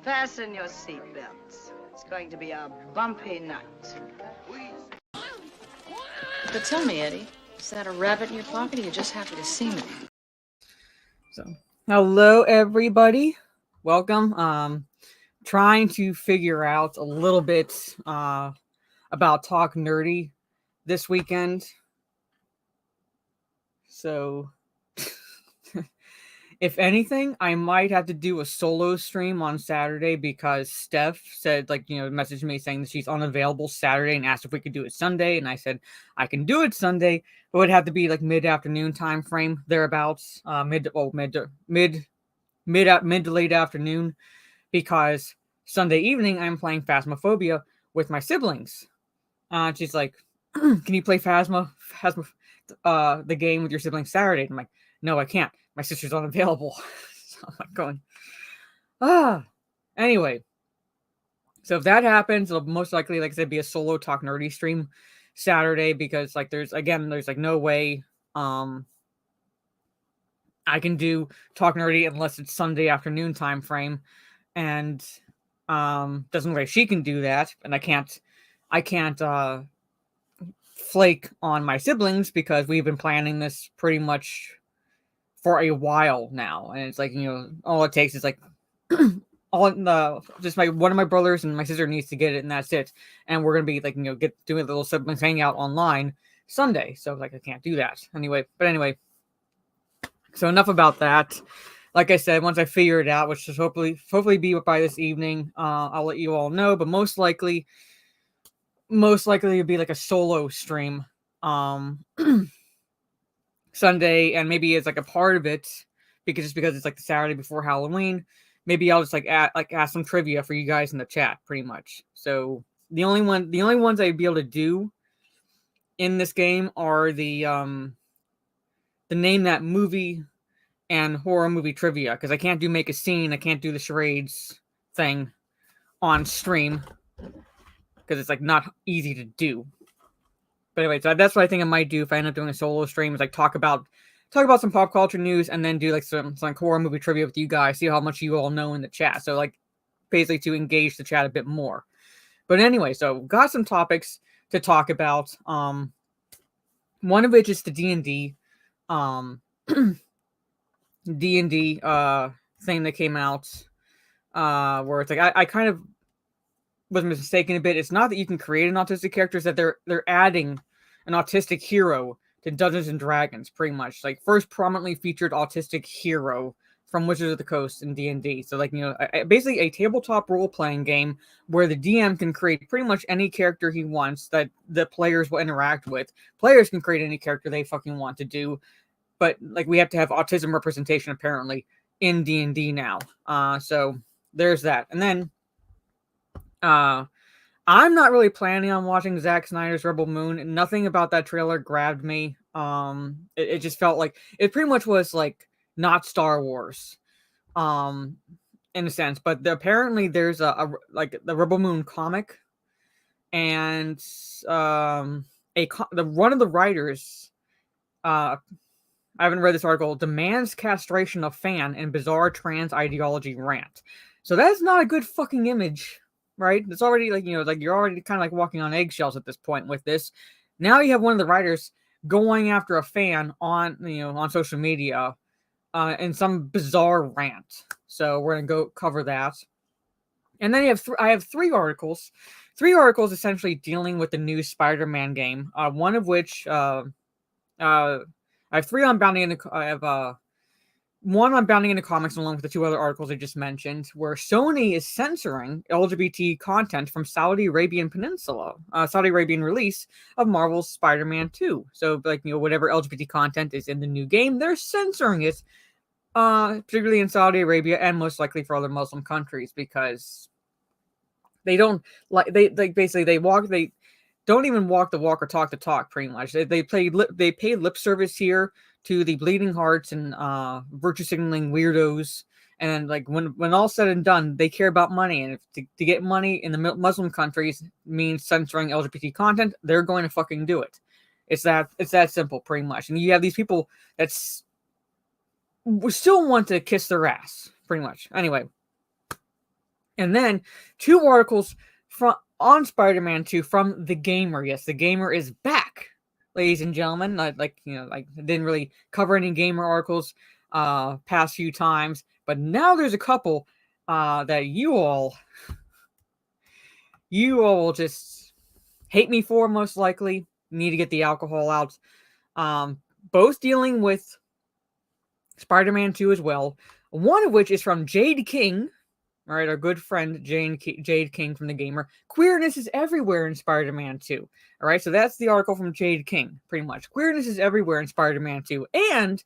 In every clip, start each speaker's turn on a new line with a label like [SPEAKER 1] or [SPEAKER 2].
[SPEAKER 1] Fasten your seatbelts. It's going to be a bumpy night.
[SPEAKER 2] But tell me, Eddie, is that a rabbit in your pocket, or are you just happy to see me?
[SPEAKER 3] So, hello everybody. Welcome. Trying to figure out a little bit about Talk Nerdy this weekend. So, if anything, I might have to do a solo stream on Saturday because Steph said, messaged me saying that she's unavailable Saturday and asked if we could do it Sunday. And I said, I can do it Sunday, but it would have to be like mid-afternoon time frame, thereabouts, mid to late afternoon, because Sunday evening I'm playing Phasmophobia with my siblings. She's like, can you play the game with your siblings Saturday? I'm like, no, I can't. My sister's unavailable. So I'm like going, Anyway, so if that happens, it'll most likely, like I said, be a solo Talk Nerdy stream Saturday because, there's no way I can do Talk Nerdy unless it's Sunday afternoon time frame, and doesn't look like she can do that, and I can't flake on my siblings because we've been planning this pretty much for a while now, and it's all it takes is one of my brothers and my sister needs to get it, and that's it. And we're gonna be doing a little siblings hangout online Sunday, so I can't do that anyway. So enough about that. Like I said, once I figure it out, which should hopefully be by this evening, I'll let you all know. But most likely it'll be like a solo stream Sunday, and maybe as a part of it, because it's the Saturday before Halloween, maybe I'll just ask some trivia for you guys in the chat, pretty much. So the only ones I'd be able to do in this game are the name that movie and horror movie trivia, because I can't do make a scene, I can't do the charades thing on stream because it's not easy to do. But anyway, so that's what I think I might do if I end up doing a solo stream, is talk about some pop culture news and then do some horror movie trivia with you guys, see how much you all know in the chat. So basically to engage the chat a bit more. But anyway, so got some topics to talk about. One of which is the DnD D&D thing that came out, where it's I kind of was mistaken a bit. It's not that you can create an autistic character, it's that they're adding an autistic hero to Dungeons and Dragons, pretty much. First prominently featured autistic hero from Wizards of the Coast in D&D. So basically a tabletop role-playing game where the DM can create pretty much any character he wants that the players will interact with. Players can create any character they fucking want to do, but we have to have autism representation apparently in D&D now. So there's that. And then I'm not really planning on watching Zack Snyder's Rebel Moon. Nothing about that trailer grabbed me. It just felt like it pretty much was not Star Wars, in a sense. But apparently there's the Rebel Moon comic, and one of the writers, I haven't read this article, demands castration of fan in bizarre trans ideology rant. So that's not a good fucking image. Right? It's already you're already kind of walking on eggshells at this point with this. Now you have one of the writers going after a fan on social media in some bizarre rant. So we're gonna go cover that. And then I have three articles essentially dealing with the new Spider-Man game. One of which I have three on Bounding into one on Bounding into Comics, along with the two other articles I just mentioned, where Sony is censoring LGBT content from Saudi Arabian Peninsula, Saudi Arabian release of Marvel's Spider-Man 2. So, whatever LGBT content is in the new game, they're censoring it, particularly in Saudi Arabia and most likely for other Muslim countries, because they don't they don't even walk the walk or talk the talk, pretty much. They pay lip service here to the bleeding hearts and virtue signaling weirdos, and when all's said and done, they care about money. And if to get money in the Muslim countries means censoring LGBT content, they're going to fucking do it. It's that simple, pretty much. And you have these people that still want to kiss their ass, pretty much. Anyway, And then 2 articles on Spider-Man 2 from TheGamer. Yes, TheGamer is back, ladies and gentlemen. I didn't really cover any gamer articles past few times, but now there's a couple that you all will just hate me for, most likely. Need to get the alcohol out. Both dealing with Spider-Man 2 as well. One of which is from Jade King. All right, our good friend Jade King from TheGamer. Queerness is everywhere in Spider-Man 2. All right, so that's the article from Jade King, pretty much. Queerness is everywhere in Spider-Man 2. And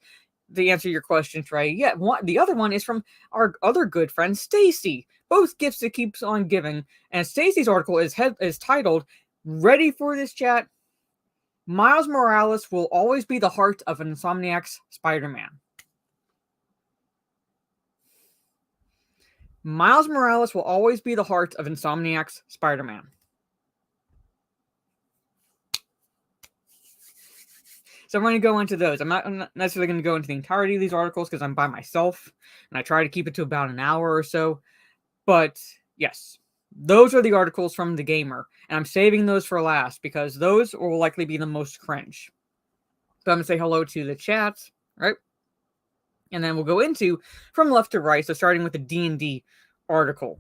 [SPEAKER 3] to answer your question, Trey, yeah, the other one is from our other good friend Stacy. Both gifts that keeps on giving. And Stacy's article is titled, "Ready for this, chat? Miles Morales will always be the heart of Insomniac's Spider-Man." Miles Morales will always be the heart of Insomniac's Spider-Man. So I'm going to go into those. I'm not necessarily going to go into the entirety of these articles because I'm by myself, and I try to keep it to about an hour or so. But yes, those are the articles from TheGamer, and I'm saving those for last because those will likely be the most cringe. So I'm going to say hello to the chat, right? And then we'll go into from left to right. So starting with the DnD article.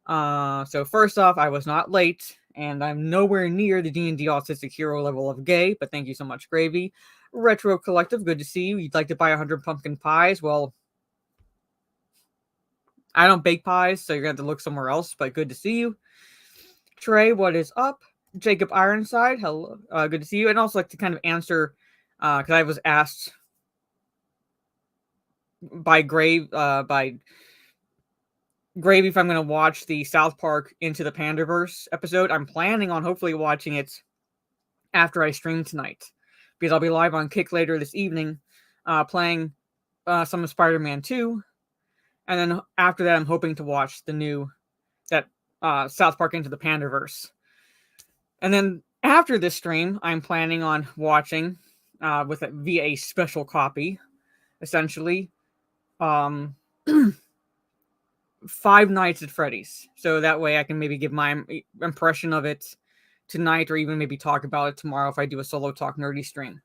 [SPEAKER 3] So first off, I was not late, and I'm nowhere near the D&D autistic hero level of gay, but thank you so much, Gravy. Retro Collective, good to see you. You'd like to buy 100 pumpkin pies? Well, I don't bake pies, so you're going to have to look somewhere else, but good to see you. Trey, what is up? Jacob Ironside, hello, good to see you. And also like to kind of answer, because I was asked by Gravy if I'm going to watch the South Park Into the Pandaverse episode. I'm planning on hopefully watching it after I stream tonight, because I'll be live on Kick later this evening playing some of Spider-Man 2, and then after that I'm hoping to watch South Park Into the Pandaverse. And then after this stream, I'm planning on watching via a special copy, essentially, Five Nights at Freddy's. So that way I can maybe give my impression of it tonight, or even maybe talk about it tomorrow if I do a solo talk nerdy stream.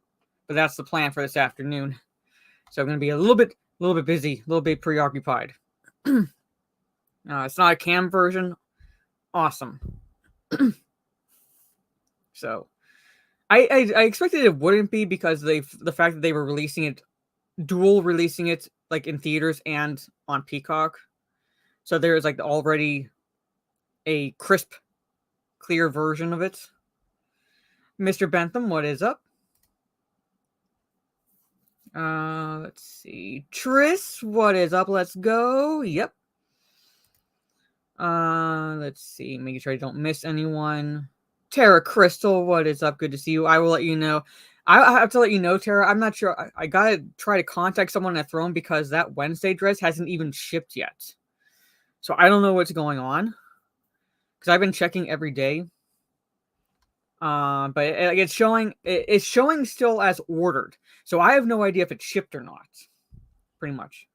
[SPEAKER 3] But that's the plan for this afternoon. So I'm going to be a little bit busy, a little bit preoccupied. It's not a cam version. Awesome. So I expected it wouldn't be, because the fact that they were releasing it like in theaters and on Peacock. So there's like already a crisp, clear version of it. Mr. Bentham, what is up? Let's see. Triss, what is up? Let's go. Yep. Let's see. Making sure I don't miss anyone. Tara Crystal, what is up? Good to see you. I will let you know. I have to let you know, Tara. I'm not sure. I gotta try to contact someone at Throne, because that Wednesday dress hasn't even shipped yet. So I don't know what's going on, because I've been checking every day. But it's showing still as ordered. So I have no idea if it's shipped or not. Pretty much.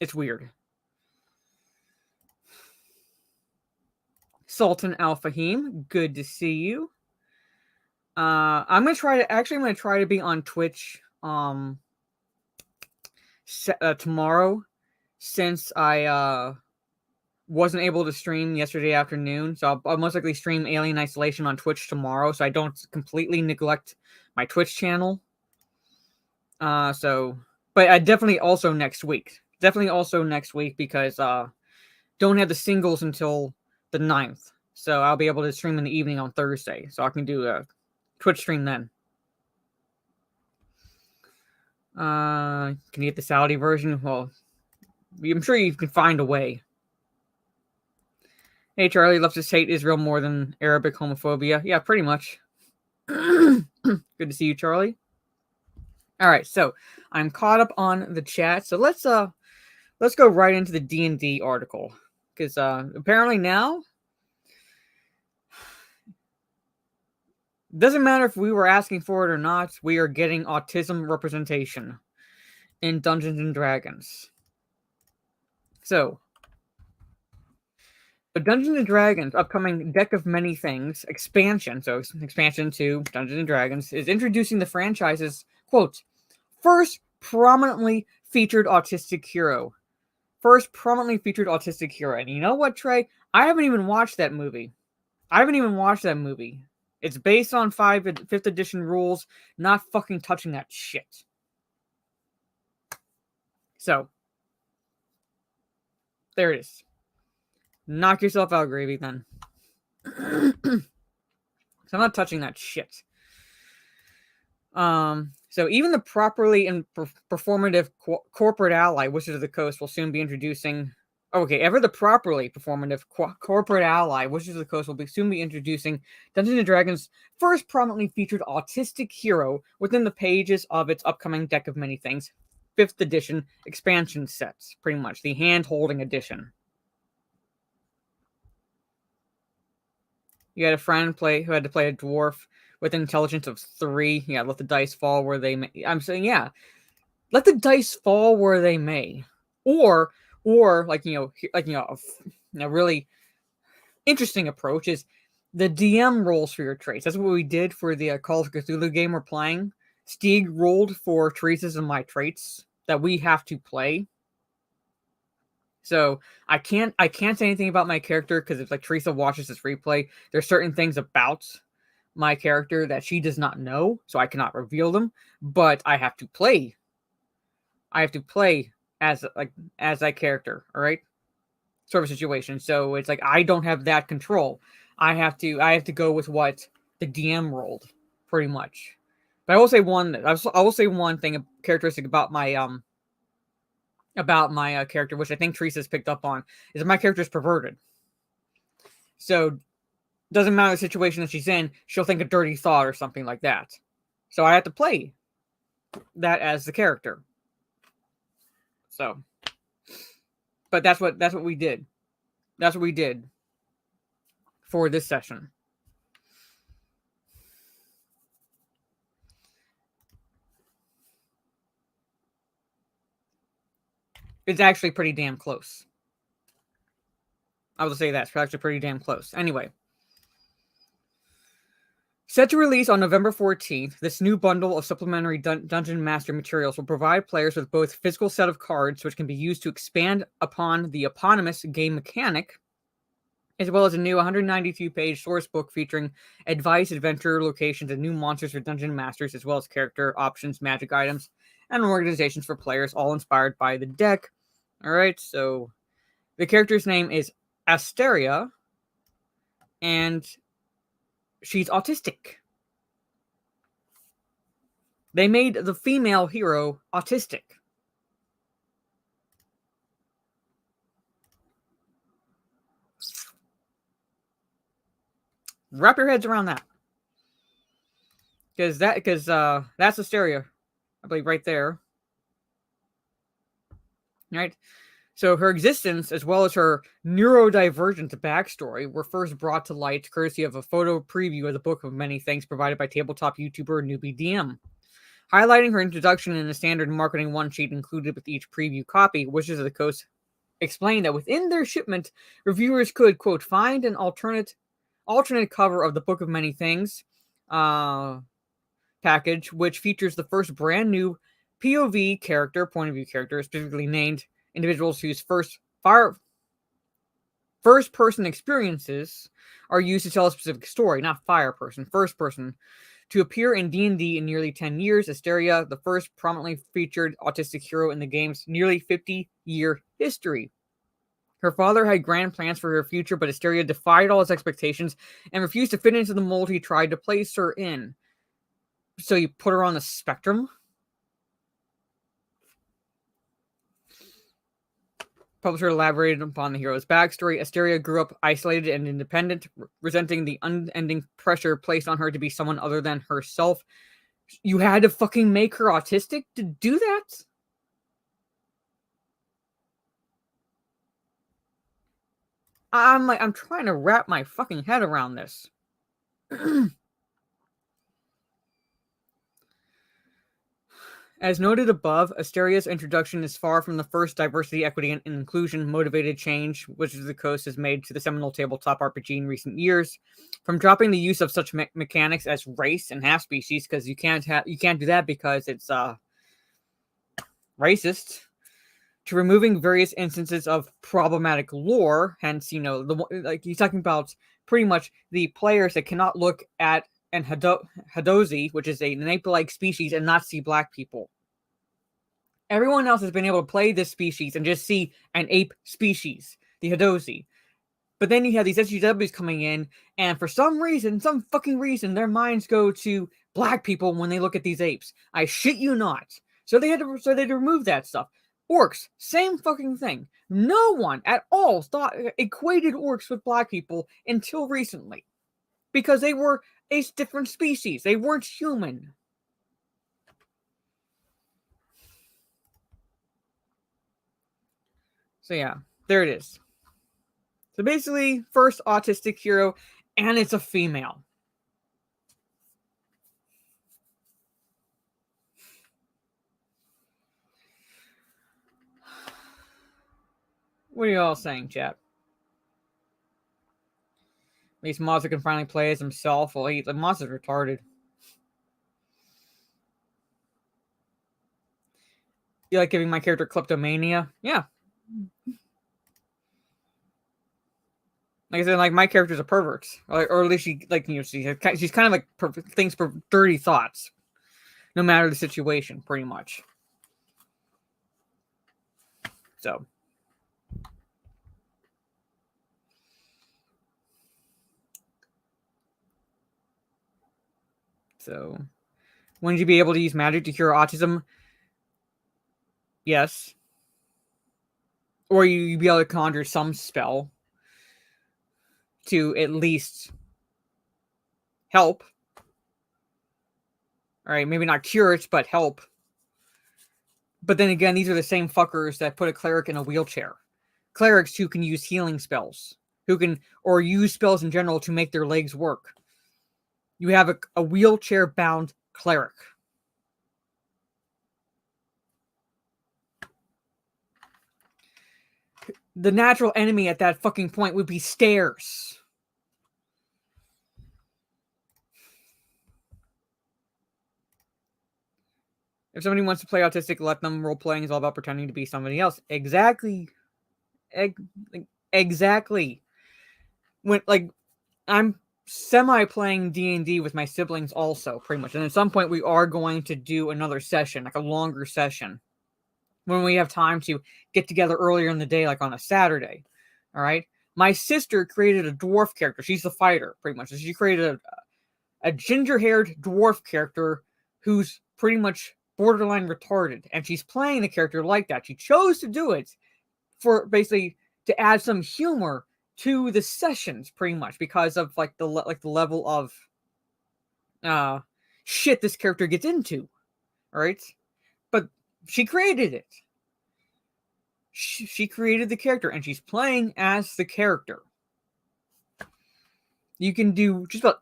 [SPEAKER 3] It's weird. Sultan Al Fahim, good to see you. I'm gonna try to be on Twitch tomorrow, since I wasn't able to stream yesterday afternoon. So I'll most likely stream Alien Isolation on Twitch tomorrow, so I don't completely neglect my Twitch channel. But I definitely also next week, because don't have the singles until the 9th. So I'll be able to stream in the evening on Thursday, so I can do a Twitch stream then. Can you get the Saudi version? Well, I'm sure you can find a way. Hey, Charlie loves to hate Israel more than Arabic homophobia. Yeah, pretty much. Good to see you, Charlie. All right, so I'm caught up on the chat. So let's go right into the D&D article, because apparently now doesn't matter if we were asking for it or not, we are getting autism representation in Dungeons and Dragons. So But Dungeons and Dragons' upcoming Deck of Many Things expansion, so expansion to Dungeons and Dragons, is introducing the franchise's, quote, first prominently featured autistic hero. First prominently featured autistic hero. And you know what, Trey? I haven't even watched that movie. It's based on 5th edition rules, not fucking touching that shit. So, there it is. Knock yourself out, Gravy, then. So I'm not touching that shit. So even the properly and performative corporate ally, Wizards of the Coast, will soon be introducing... ever the properly performative corporate ally, Wizards of the Coast, will soon be introducing Dungeons & Dragons' first prominently featured autistic hero within the pages of its upcoming Deck of Many Things 5th edition expansion sets, pretty much. The hand-holding edition. You had a friend who had to play a dwarf with an intelligence of 3. Yeah, let the dice fall where they may. I'm saying, yeah, let the dice fall where they may. Or a really interesting approach is the DM rolls for your traits. That's what we did for the Call of Cthulhu game we're playing. Stieg rolled for Teresa's and my traits that we have to play. So I can't say anything about my character because if Teresa watches this replay, there's certain things about my character that she does not know, so I cannot reveal them. But I have to play. As that character, all right? Sort of situation. So it's I don't have that control. I have to go with what the DM rolled, pretty much. But I will say one thing characteristic about my character, which I think Teresa's picked up on, is that my character is perverted. So, doesn't matter the situation that she's in, she'll think a dirty thought or something like that. So I have to play that as the character. So, but that's what we did. That's what we did for this session. It's actually pretty damn close. I will say that. It's actually pretty damn close. Anyway. Set to release on November 14th, this new bundle of supplementary Dungeon Master materials will provide players with both a physical set of cards, which can be used to expand upon the eponymous game mechanic, as well as a new 192-page source book featuring advice, adventure, locations, and new monsters for Dungeon Masters, as well as character options, magic items, and organizations for players, all inspired by the deck. Alright, so the character's name is Asteria, and she's autistic. They made the female hero autistic. Wrap your heads around that. Because that's Asteria, I believe, right there. Right? So her existence, as well as her neurodivergent backstory, were first brought to light courtesy of a photo preview of the Book of Many Things provided by tabletop YouTuber Newbie DM. Highlighting her introduction in a standard marketing one-sheet included with each preview copy, Wizards of the Coast explained that within their shipment, reviewers could, quote, find an alternate cover of the Book of Many Things package, which features the first brand new POV character, point of view character, specifically named individuals whose first-person experiences are used to tell a specific story, not first person. To appear in D&D in nearly 10 years, Asteria, the first prominently featured autistic hero in the game's nearly 50-year history. Her father had grand plans for her future, but Asteria defied all his expectations and refused to fit into the mold he tried to place her in. So you put her on the spectrum? Publisher elaborated upon the hero's backstory. Asteria grew up isolated and independent, resenting the unending pressure placed on her to be someone other than herself. You had to fucking make her autistic to do that? I'm trying to wrap my fucking head around this. As noted above, Asteria's introduction is far from the first diversity, equity, and inclusion motivated change Wizards of the Coast has made to the seminal tabletop RPG in recent years. From dropping the use of such mechanics as race and half species, because you can't do that because it's racist, to removing various instances of problematic lore. Hence, like he's talking about pretty much the players that cannot look at an Hadozi, which is an ape-like species, and not see black people. Everyone else has been able to play this species and just see an ape species, the Hadozi. But then you have these SJWs coming in, and for some fucking reason, their minds go to black people when they look at these apes. I shit you not. So they had to remove that stuff. Orcs, same fucking thing. No one at all equated orcs with black people until recently. Because they were a different species. They weren't human. So yeah, there it is. So basically, first autistic hero, and it's a female. What are you all saying, chat? At least Mazda can finally play as himself. Well, the Mazda's retarded. You like giving my character kleptomania? Yeah. Like I said, like my character's a pervert, or at least she's kind of like thinks for dirty thoughts, no matter the situation, pretty much. So, when you be able to use magic to cure autism? Yes. Or you be able to conjure some spell to at least help. Alright, maybe not cure it, but help. But then again, these are the same fuckers that put a cleric in a wheelchair. Clerics who can use healing spells, or use spells in general to make their legs work. You have a wheelchair-bound cleric. The natural enemy at that fucking point would be stairs. If somebody wants to play autistic, let them. Role-playing is all about pretending to be somebody else. Exactly. Exactly. I'm semi-playing D&D with my siblings also, pretty much. And at some point, we are going to do another session, like a longer session, when we have time to get together earlier in the day, like on a Saturday. All right? My sister created a dwarf character. She's the fighter, pretty much. So she created a ginger-haired dwarf character who's pretty much borderline retarded. And she's playing the character like that. She chose to do it for basically to add some humor to the sessions, pretty much, because of the level of shit this character gets into, right? But she created it. She created the character, and she's playing as the character. You can do just about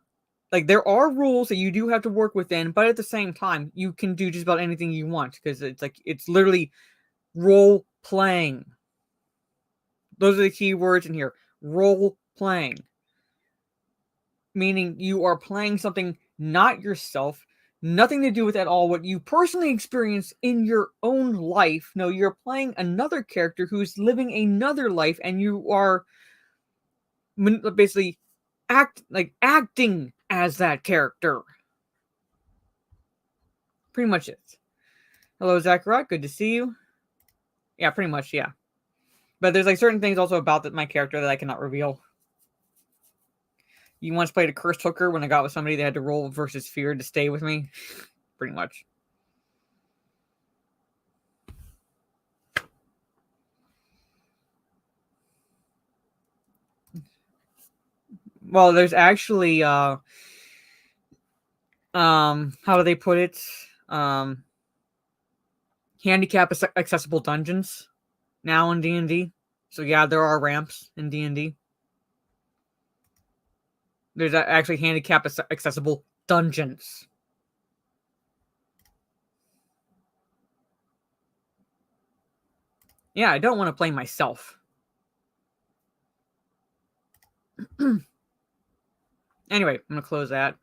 [SPEAKER 3] there are rules that you do have to work within, but at the same time, you can do just about anything you want because it's literally role playing. Those are the key words in here. Role playing. Meaning you are playing something not yourself, nothing to do with at all what you personally experience in your own life. No, you're playing another character who's living another life, and you are basically acting as that character. Pretty much it. Hello, Zachariah. Good to see you. Yeah, pretty much, yeah. But there's certain things also about my character that I cannot reveal. You once played a cursed hooker when I got with somebody that had to roll versus fear to stay with me? Pretty much. Well, there's actually how do they put it? Handicap accessible dungeons now in D&D. So yeah, there are ramps in D&D. There's actually handicap accessible dungeons. Yeah, I don't want to play myself. Anyway, I'm going to close that.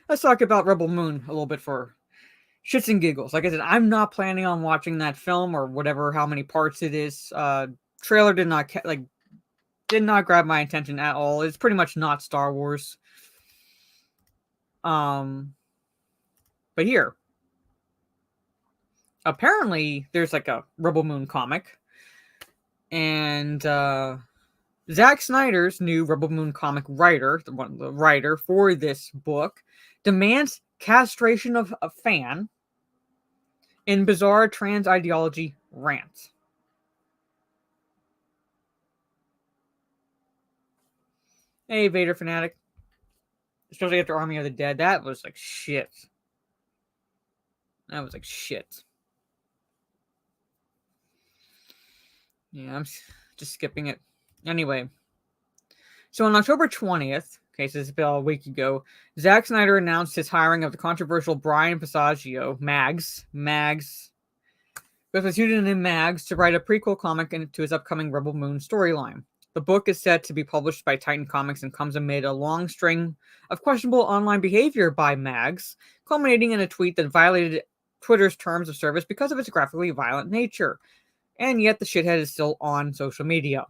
[SPEAKER 3] Let's talk about Rebel Moon a little bit for shits and giggles. Like I said, I'm not planning on watching that film or whatever, how many parts it is. Trailer did not grab my attention at all. It's pretty much not Star Wars. But here, apparently there's like a Rebel Moon comic, and Zack Snyder's new Rebel Moon comic writer, the writer for this book, demands castration of a fan in bizarre trans ideology rant. Hey, Vader fanatic. Especially after Army of the Dead. That was like shit. That was like shit. Yeah, I'm just skipping it. Anyway. So on October 20th, okay, so this is about a week ago, Zack Snyder announced his hiring of the controversial Brian Passaggio, Mags, with a pseudonym Mags, to write a prequel comic to his upcoming Rebel Moon storyline. The book is set to be published by Titan Comics and comes amid a long string of questionable online behavior by Mags, culminating in a tweet that violated Twitter's terms of service because of its graphically violent nature. And yet the shithead is still on social media.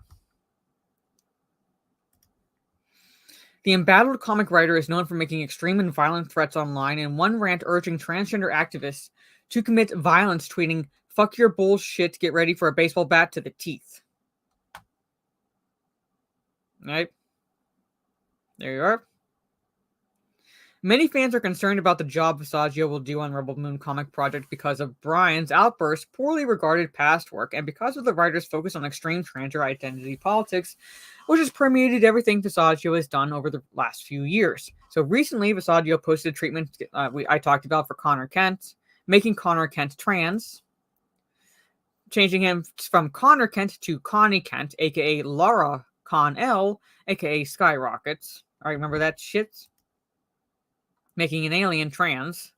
[SPEAKER 3] The embattled comic writer is known for making extreme and violent threats online, and one rant urging transgender activists to commit violence, tweeting, "Fuck your bullshit, get ready for a baseball bat to the teeth." Right? There you are. Many fans are concerned about the job Passaggio will do on Rebel Moon comic project because of Brian's outbursts, poorly regarded past work, and because of the writer's focus on extreme transgender identity politics, which has permeated everything Passaggio has done over the last few years. So recently, Passaggio posted a treatment I talked about for Connor Kent, making Connor Kent trans, changing him from Connor Kent to Connie Kent, aka Lara Con-El, aka Skyrockets. I remember that shit? Making an alien trans.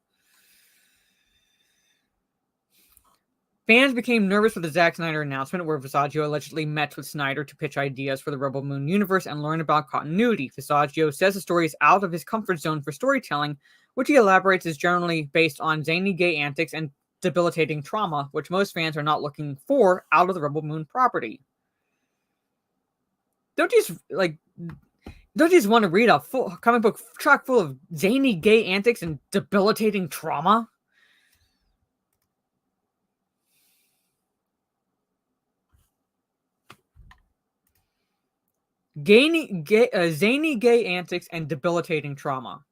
[SPEAKER 3] Fans became nervous with the Zack Snyder announcement, where Passaggio allegedly met with Snyder to pitch ideas for the Rebel Moon universe and learn about continuity. Passaggio says the story is out of his comfort zone for storytelling, which he elaborates is generally based on zany gay antics and debilitating trauma, which most fans are not looking for out of the Rebel Moon property. Don't you just want to read a full comic book chock full of zany gay antics and debilitating trauma? Zany gay antics and debilitating trauma.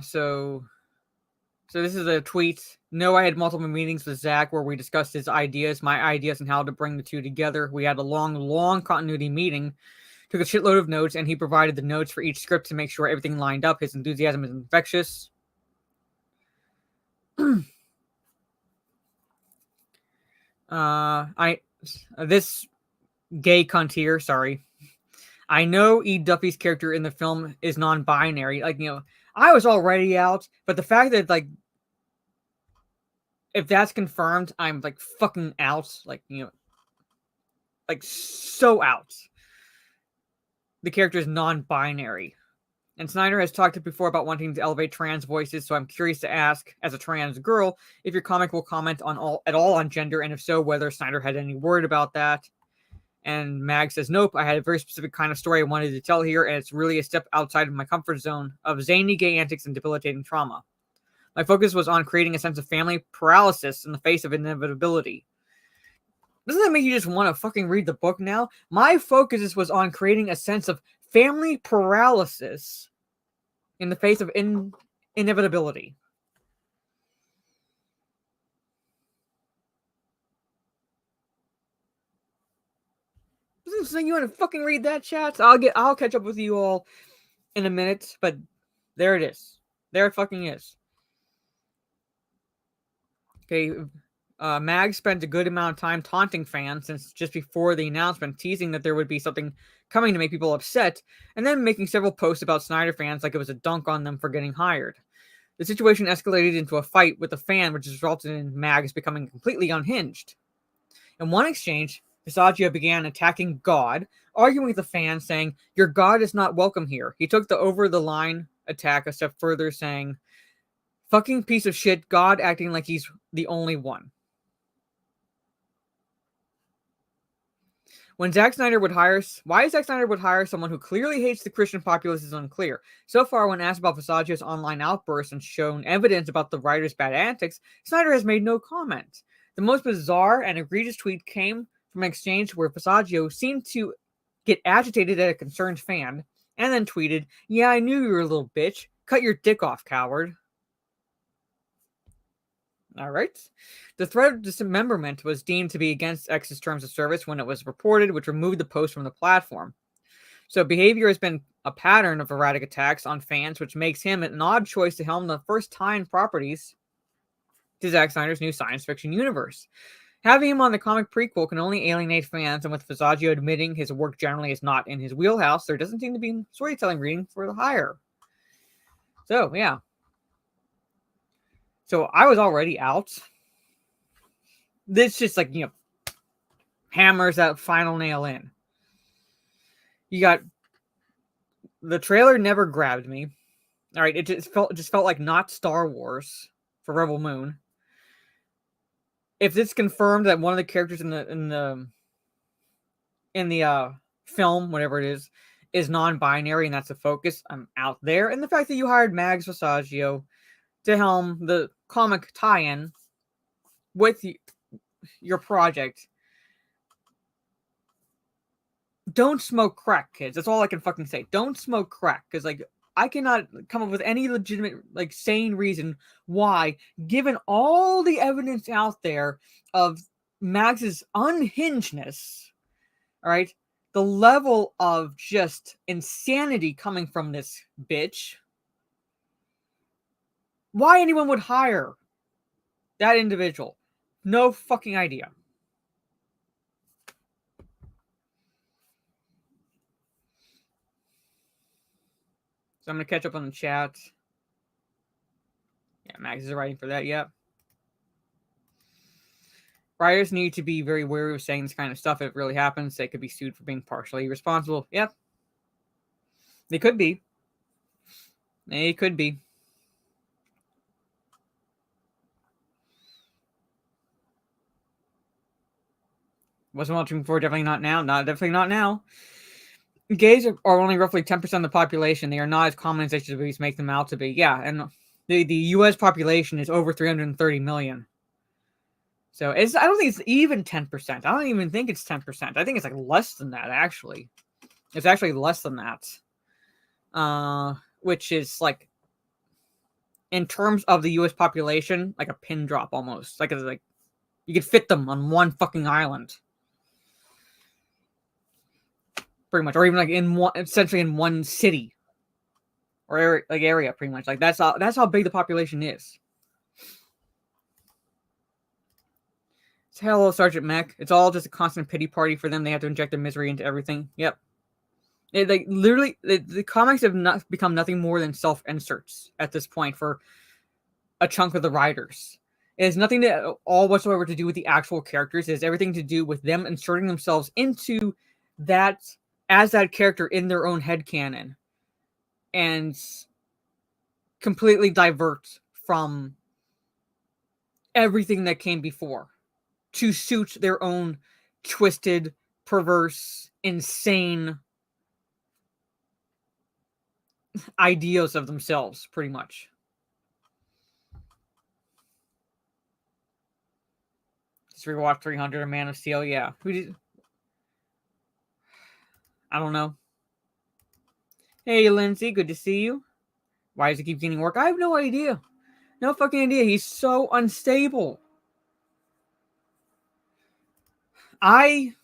[SPEAKER 3] So this is a tweet. No, I had multiple meetings with Zach where we discussed his ideas, my ideas, and how to bring the two together. We had a long continuity meeting, took a shitload of notes, and he provided the notes for each script to make sure everything lined up. His enthusiasm is infectious. This gay cunt here, sorry. I know E. Duffy's character in the film is non-binary. I was already out, but the fact that, if that's confirmed, I'm, fucking out. So out. The character is non-binary. And Snyder has talked before about wanting to elevate trans voices, so I'm curious to ask, as a trans girl, if your comic will comment at all on gender, and if so, whether Snyder had any word about that. And Mag says, nope, I had a very specific kind of story I wanted to tell here, and it's really a step outside of my comfort zone of zany gay antics and debilitating trauma. My focus was on creating a sense of family paralysis in the face of inevitability. Doesn't that make you just want to fucking read the book now? My focus was on creating a sense of family paralysis in the face of inevitability. So you want to fucking read that, chat? I'll catch up with you all in a minute, but there it is. There it fucking is. Okay, Mag spent a good amount of time taunting fans since just before the announcement, teasing that there would be something coming to make people upset, and then making several posts about Snyder fans like it was a dunk on them for getting hired. The situation escalated into a fight with a fan, which resulted in Mags becoming completely unhinged. In one exchange, Visaggio began attacking God, arguing with the fan, saying, "Your God is not welcome here." He took the over-the-line attack a step further, saying, "Fucking piece of shit, God acting like he's the only one." Why Zack Snyder would hire someone who clearly hates the Christian populace is unclear. So far, when asked about Visaggio's online outbursts and shown evidence about the writer's bad antics, Snyder has made no comment. The most bizarre and egregious tweet came from an exchange where Visaggio seemed to get agitated at a concerned fan, and then tweeted, "Yeah, I knew you were a little bitch. Cut your dick off, coward." All right. The threat of dismemberment was deemed to be against X's terms of service when it was reported, which removed the post from the platform. So behavior has been a pattern of erratic attacks on fans, which makes him an odd choice to helm the first time properties to Zack Snyder's new science fiction universe. Having him on the comic prequel can only alienate fans, and with Visaggio admitting his work generally is not in his wheelhouse, there doesn't seem to be storytelling reading for the hire. So, yeah. So I was already out. This just hammers that final nail in. You got the trailer never grabbed me. All right, it just felt like not Star Wars for Rebel Moon. If it's confirmed that one of the characters in the film, whatever it is non-binary and that's the focus, I'm out there. And the fact that you hired Mags Visaggio to helm the comic tie-in with your project. Don't smoke crack, kids. That's all I can fucking say. Don't smoke crack, because I cannot come up with any legitimate, sane reason why, given all the evidence out there of Mags's unhingedness, all right, the level of just insanity coming from this bitch, why anyone would hire that individual. No fucking idea. So I'm going to catch up on the chat. Yeah, Max is writing for that, yep. Writers need to be very wary of saying this kind of stuff. If it really happens, they could be sued for being partially responsible. Yep. They could be. They could be. Wasn't watching before, definitely not now. Definitely not now. Gays are only roughly 10% of the population. They are not as common as HBs make them out to be. Yeah, and the U.S. population is over 330 million. So I don't think it's even 10%. I don't even think it's 10%. I think it's less than that, actually. It's actually less than that. Which is in terms of the U.S. population, like a pin drop almost. You could fit them on one fucking island. Pretty much. Or even essentially in one city. Or area, pretty much. That's how big the population is. Hello, Sergeant Mech. It's all just a constant pity party for them. They have to inject their misery into everything. Yep. Literally, the comics have become nothing more than self-inserts at this point for a chunk of the writers. It has nothing to all whatsoever to do with the actual characters. It has everything to do with them inserting themselves into that as that character in their own headcanon and completely divert from everything that came before to suit their own twisted, perverse, insane ideas of themselves, pretty much. Just rewatched 300 or Man of Steel. Yeah. Who did? I don't know. Hey, Lindsay. Good to see you. Why does he keep getting work? I have no idea. No fucking idea. He's so unstable. I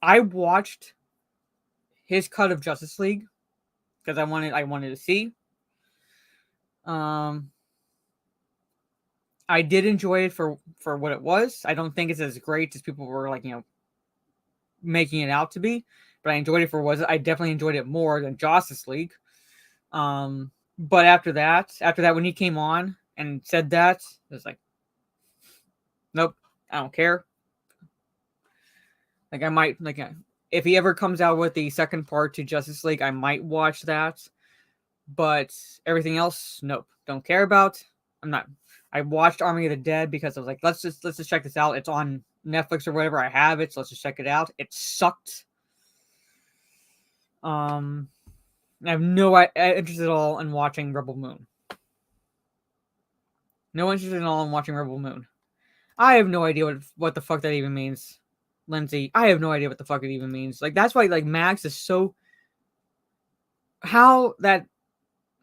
[SPEAKER 3] watched his cut of Justice League because I wanted to see. I did enjoy it for what it was. I don't think it's as great as people were like, making it out to be, but I enjoyed it for what it was. I definitely enjoyed it more than Justice League. But after that, when he came on and said that, it was like, nope, I don't care. Like, I might, like, if he ever comes out with the second part to Justice League, I might watch that. But everything else, nope, don't care about. I'm not. I watched Army of the Dead because I was like, let's just check this out. It's on Netflix or whatever. I have it, so let's just check it out. It sucked. I have no interest at all in watching Rebel Moon. No interest at all in watching Rebel Moon. I have no idea what the fuck that even means, Lindsay. I have no idea what the fuck it even means. Like, that's why, like, Max is so. How that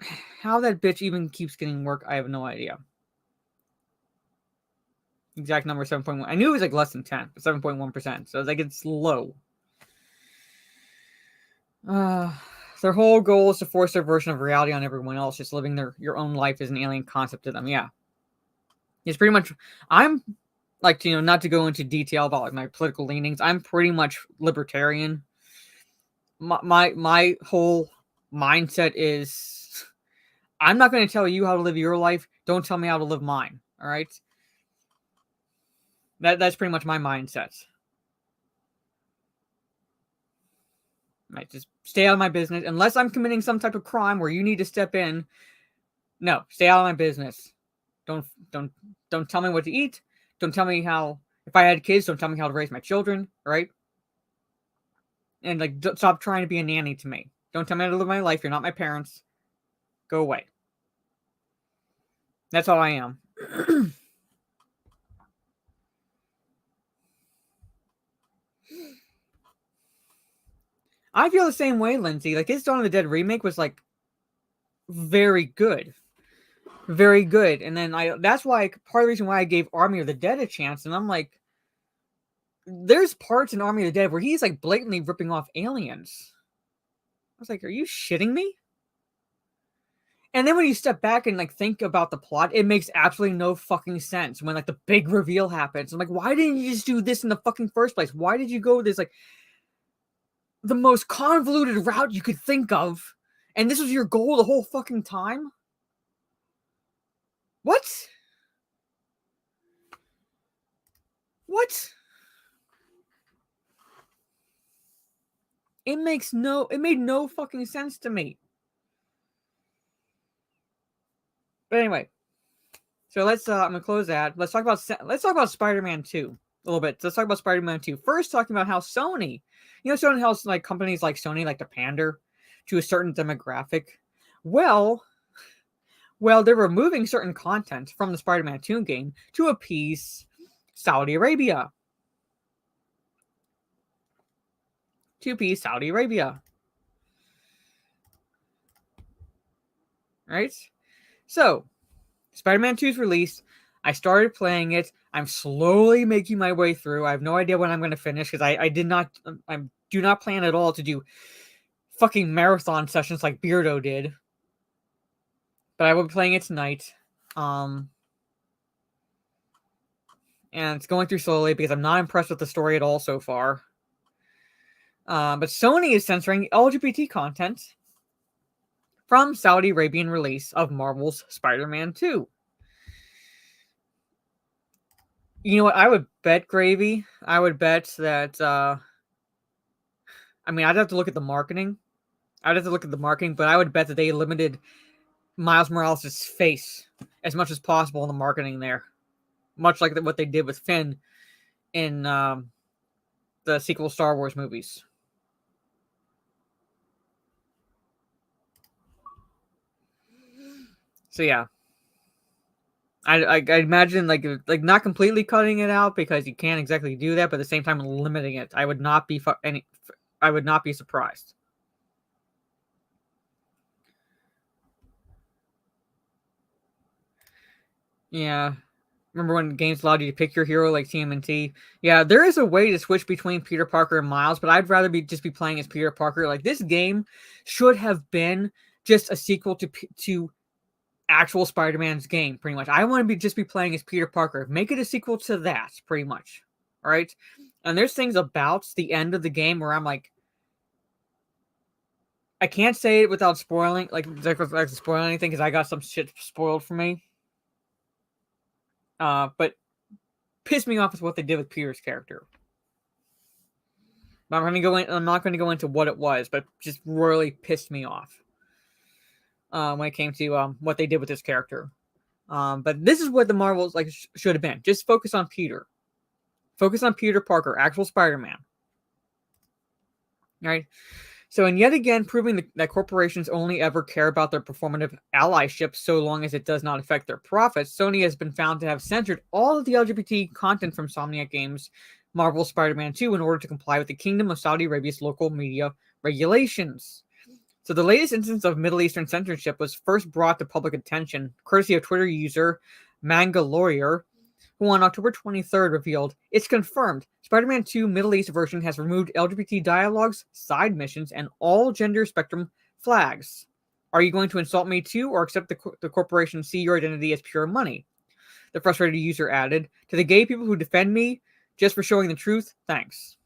[SPEAKER 3] bitch even keeps getting work, I have no idea. Exact number 7.1. I knew it was like less than 10, but 7.1%. So like it's low. Their whole goal is to force their version of reality on everyone else. Just living your own life is an alien concept to them. Yeah, it's pretty much. I'm like, not to go into detail about like my political leanings. I'm pretty much libertarian. My whole mindset is, I'm not going to tell you how to live your life. Don't tell me how to live mine. All right. That's pretty much my mindset. Right, just stay out of my business unless I'm committing some type of crime where you need to step in. No, stay out of my business. Don't tell me what to eat. Don't tell me how. If I had kids, don't tell me how to raise my children. Right? And like, stop trying to be a nanny to me. Don't tell me how to live my life. You're not my parents. Go away. That's all I am. I feel the same way, Lindsay. Like, his Dawn of the Dead remake was like very good. Very good. And then that's why part of the reason why I gave Army of the Dead a chance. And I'm like, there's parts in Army of the Dead where he's like blatantly ripping off aliens. I was like, are you shitting me? And then when you step back and like think about the plot, it makes absolutely no fucking sense when like the big reveal happens. I'm like, why didn't you just do this in the fucking first place? Why did you go this like the most convoluted route you could think of? And this was your goal the whole fucking time? What? What? It made no fucking sense to me. But anyway, so let's I'm gonna close that. Let's talk about Spider-Man 2 a little bit. Let's talk about Spider-Man 2. First, talking about how Sony, Sony has like companies like Sony like to pander to a certain demographic. Well, they're removing certain content from the Spider-Man 2 game to appease Saudi Arabia. Right? So, Spider-Man 2 is released. I started playing it. I'm slowly making my way through. I have no idea when I'm going to finish because I do not plan at all to do fucking marathon sessions like Beardo did. But I will be playing it tonight. And it's going through slowly because I'm not impressed with the story at all so far. But Sony is censoring LGBT content from Saudi Arabian release of Marvel's Spider-Man 2. You know what? I would bet, Gravy. I would bet that. I'd have to look at the marketing. But I would bet that they limited Miles Morales' face as much as possible in the marketing there. Much like what they did with Finn in the sequel Star Wars movies. So yeah. I imagine like not completely cutting it out because you can't exactly do that, but at the same time limiting it. I would not be surprised. Yeah. Remember when games allowed you to pick your hero like TMNT? Yeah, there is a way to switch between Peter Parker and Miles, but I'd rather just be playing as Peter Parker. Like, this game should have been just a sequel to actual Spider-Man's game, pretty much. I want to just be playing as Peter Parker. Make it a sequel to that, pretty much. All right? And there's things about the end of the game where I'm like, I can't say it without spoiling, spoiling anything, because I got some shit spoiled for me. But pissed me off with what they did with Peter's character. I'm not going to go into what it was, but just really pissed me off when it came to what they did with this character. But this is what the Marvels should have been. Just focus on Peter. Focus on Peter Parker, actual Spider-Man. All right. So, and yet again, proving that corporations only ever care about their performative allyship so long as it does not affect their profits, Sony has been found to have censored all of the LGBT content from Insomniac Games' Marvel's Spider-Man 2 in order to comply with the Kingdom of Saudi Arabia's local media regulations. So the latest instance of Middle Eastern censorship was first brought to public attention, courtesy of Twitter user Mangalawyer, who on October 23rd revealed, "It's confirmed, Spider-Man 2 Middle East version has removed LGBT dialogues, side missions, and all gender spectrum flags. Are you going to insult me too, or accept the corporation see your identity as pure money?" The frustrated user added, "To the gay people who defend me, just for showing the truth, thanks."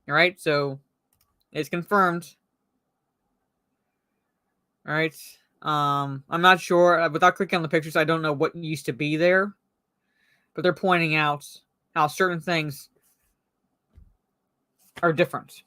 [SPEAKER 3] Alright, so it's confirmed. Alright. I'm not sure. Without clicking on the pictures, I don't know what used to be there. But they're pointing out how certain things are different.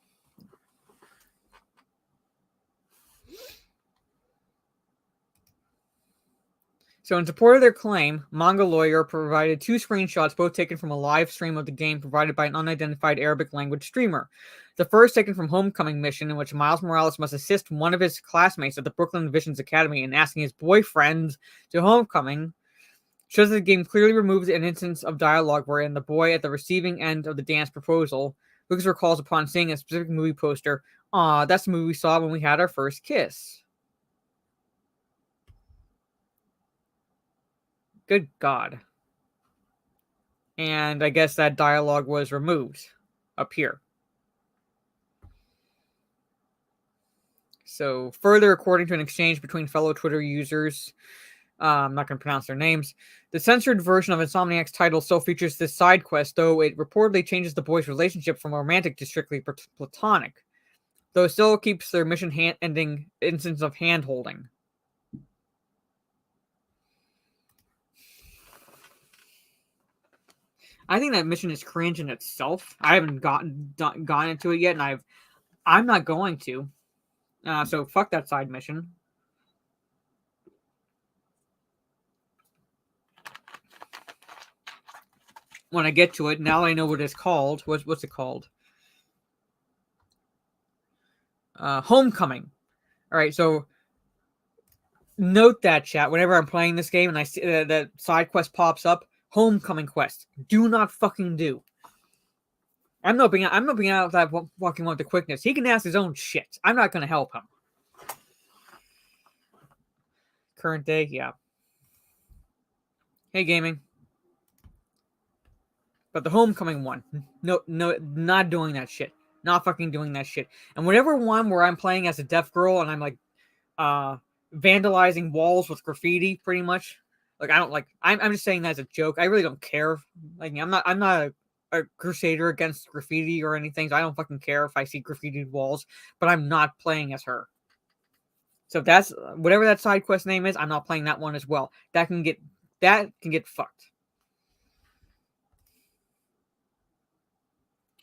[SPEAKER 3] So in support of their claim, Mangalawyer provided 2 screenshots, both taken from a live stream of the game provided by an unidentified Arabic language streamer. The first taken from Homecoming mission, in which Miles Morales must assist one of his classmates at the Brooklyn Visions Academy in asking his boyfriend to Homecoming, shows that the game clearly removes an instance of dialogue wherein the boy at the receiving end of the dance proposal Lucas recalls upon seeing a specific movie poster, "Aw, that's the movie we saw when we had our first kiss." Good God. And I guess that dialogue was removed up here. So further, according to an exchange between fellow Twitter users, I'm not going to pronounce their names, the censored version of Insomniac's title still features this side quest, though it reportedly changes the boys' relationship from romantic to strictly platonic, though it still keeps their mission ending instance of hand-holding. I think that mission is cringe in itself. I haven't gone into it yet, and I'm not going to. So fuck that side mission. When I get to it, now I know what it's called. What's it called? Homecoming. All right, so note that, chat. Whenever I'm playing this game and I see that side quest pops up, Homecoming quest. Do not fucking do. I'm not being out of that fucking one with the quickness. He can ask his own shit. I'm not going to help him. Current day, yeah. Hey, gaming. But the Homecoming one, no, not doing that shit. Not fucking doing that shit. And whatever one where I'm playing as a deaf girl and I'm like, vandalizing walls with graffiti, pretty much. Like, I don't like. I'm just saying that as a joke. I really don't care. Like, I'm not a crusader against graffiti or anything. So I don't fucking care if I see graffitied walls. But I'm not playing as her. So if that's whatever that side quest name is, I'm not playing that one as well. That can get fucked.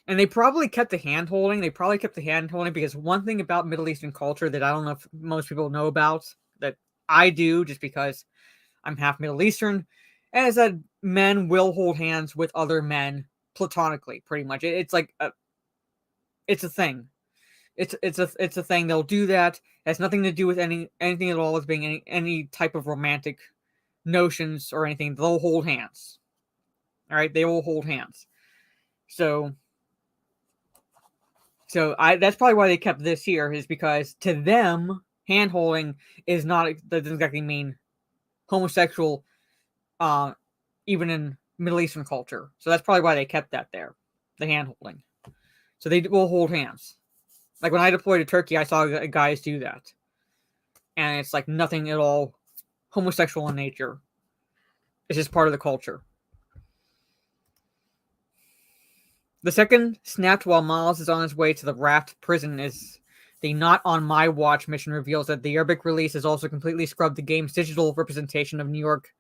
[SPEAKER 3] And they probably kept the hand holding. Because one thing about Middle Eastern culture that I don't know if most people know about, that I do just because I'm half Middle Eastern, is that men will hold hands with other men platonically, pretty much. It's like it's a thing. It's a thing. They'll do that. It has nothing to do with anything at all with being any type of romantic notions or anything. They'll hold hands. All right, they will hold hands. So that's probably why they kept this here, is because to them, hand holding that doesn't exactly mean homosexual, even in Middle Eastern culture. So that's probably why they kept that there, the hand holding. So they will hold hands. Like when I deployed to Turkey, I saw guys do that, and it's like nothing at all homosexual in nature. It's just part of the culture. The second snapped while Miles is on his way to the Raft prison is the Not On My Watch mission reveals that the Arabic release has also completely scrubbed the game's digital representation of New York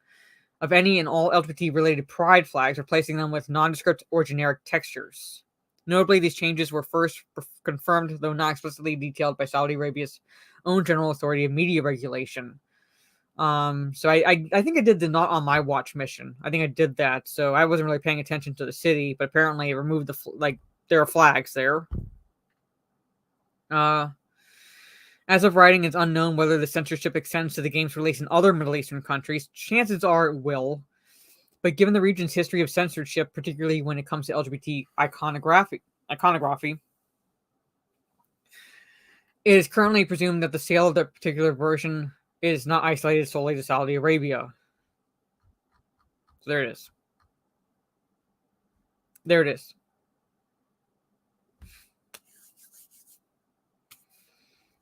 [SPEAKER 3] of any and all LGBT-related pride flags, replacing them with nondescript or generic textures. Notably, these changes were first confirmed, though not explicitly detailed, by Saudi Arabia's own General Authority of Media Regulation. So I think I did the Not On My Watch mission. I think I did that, so I wasn't really paying attention to the city, but apparently it removed there are flags there. As of writing, it's unknown whether the censorship extends to the game's release in other Middle Eastern countries. Chances are it will. But given the region's history of censorship, particularly when it comes to LGBT iconography, it is currently presumed that the sale of that particular version is not isolated solely to Saudi Arabia. So there it is. There it is.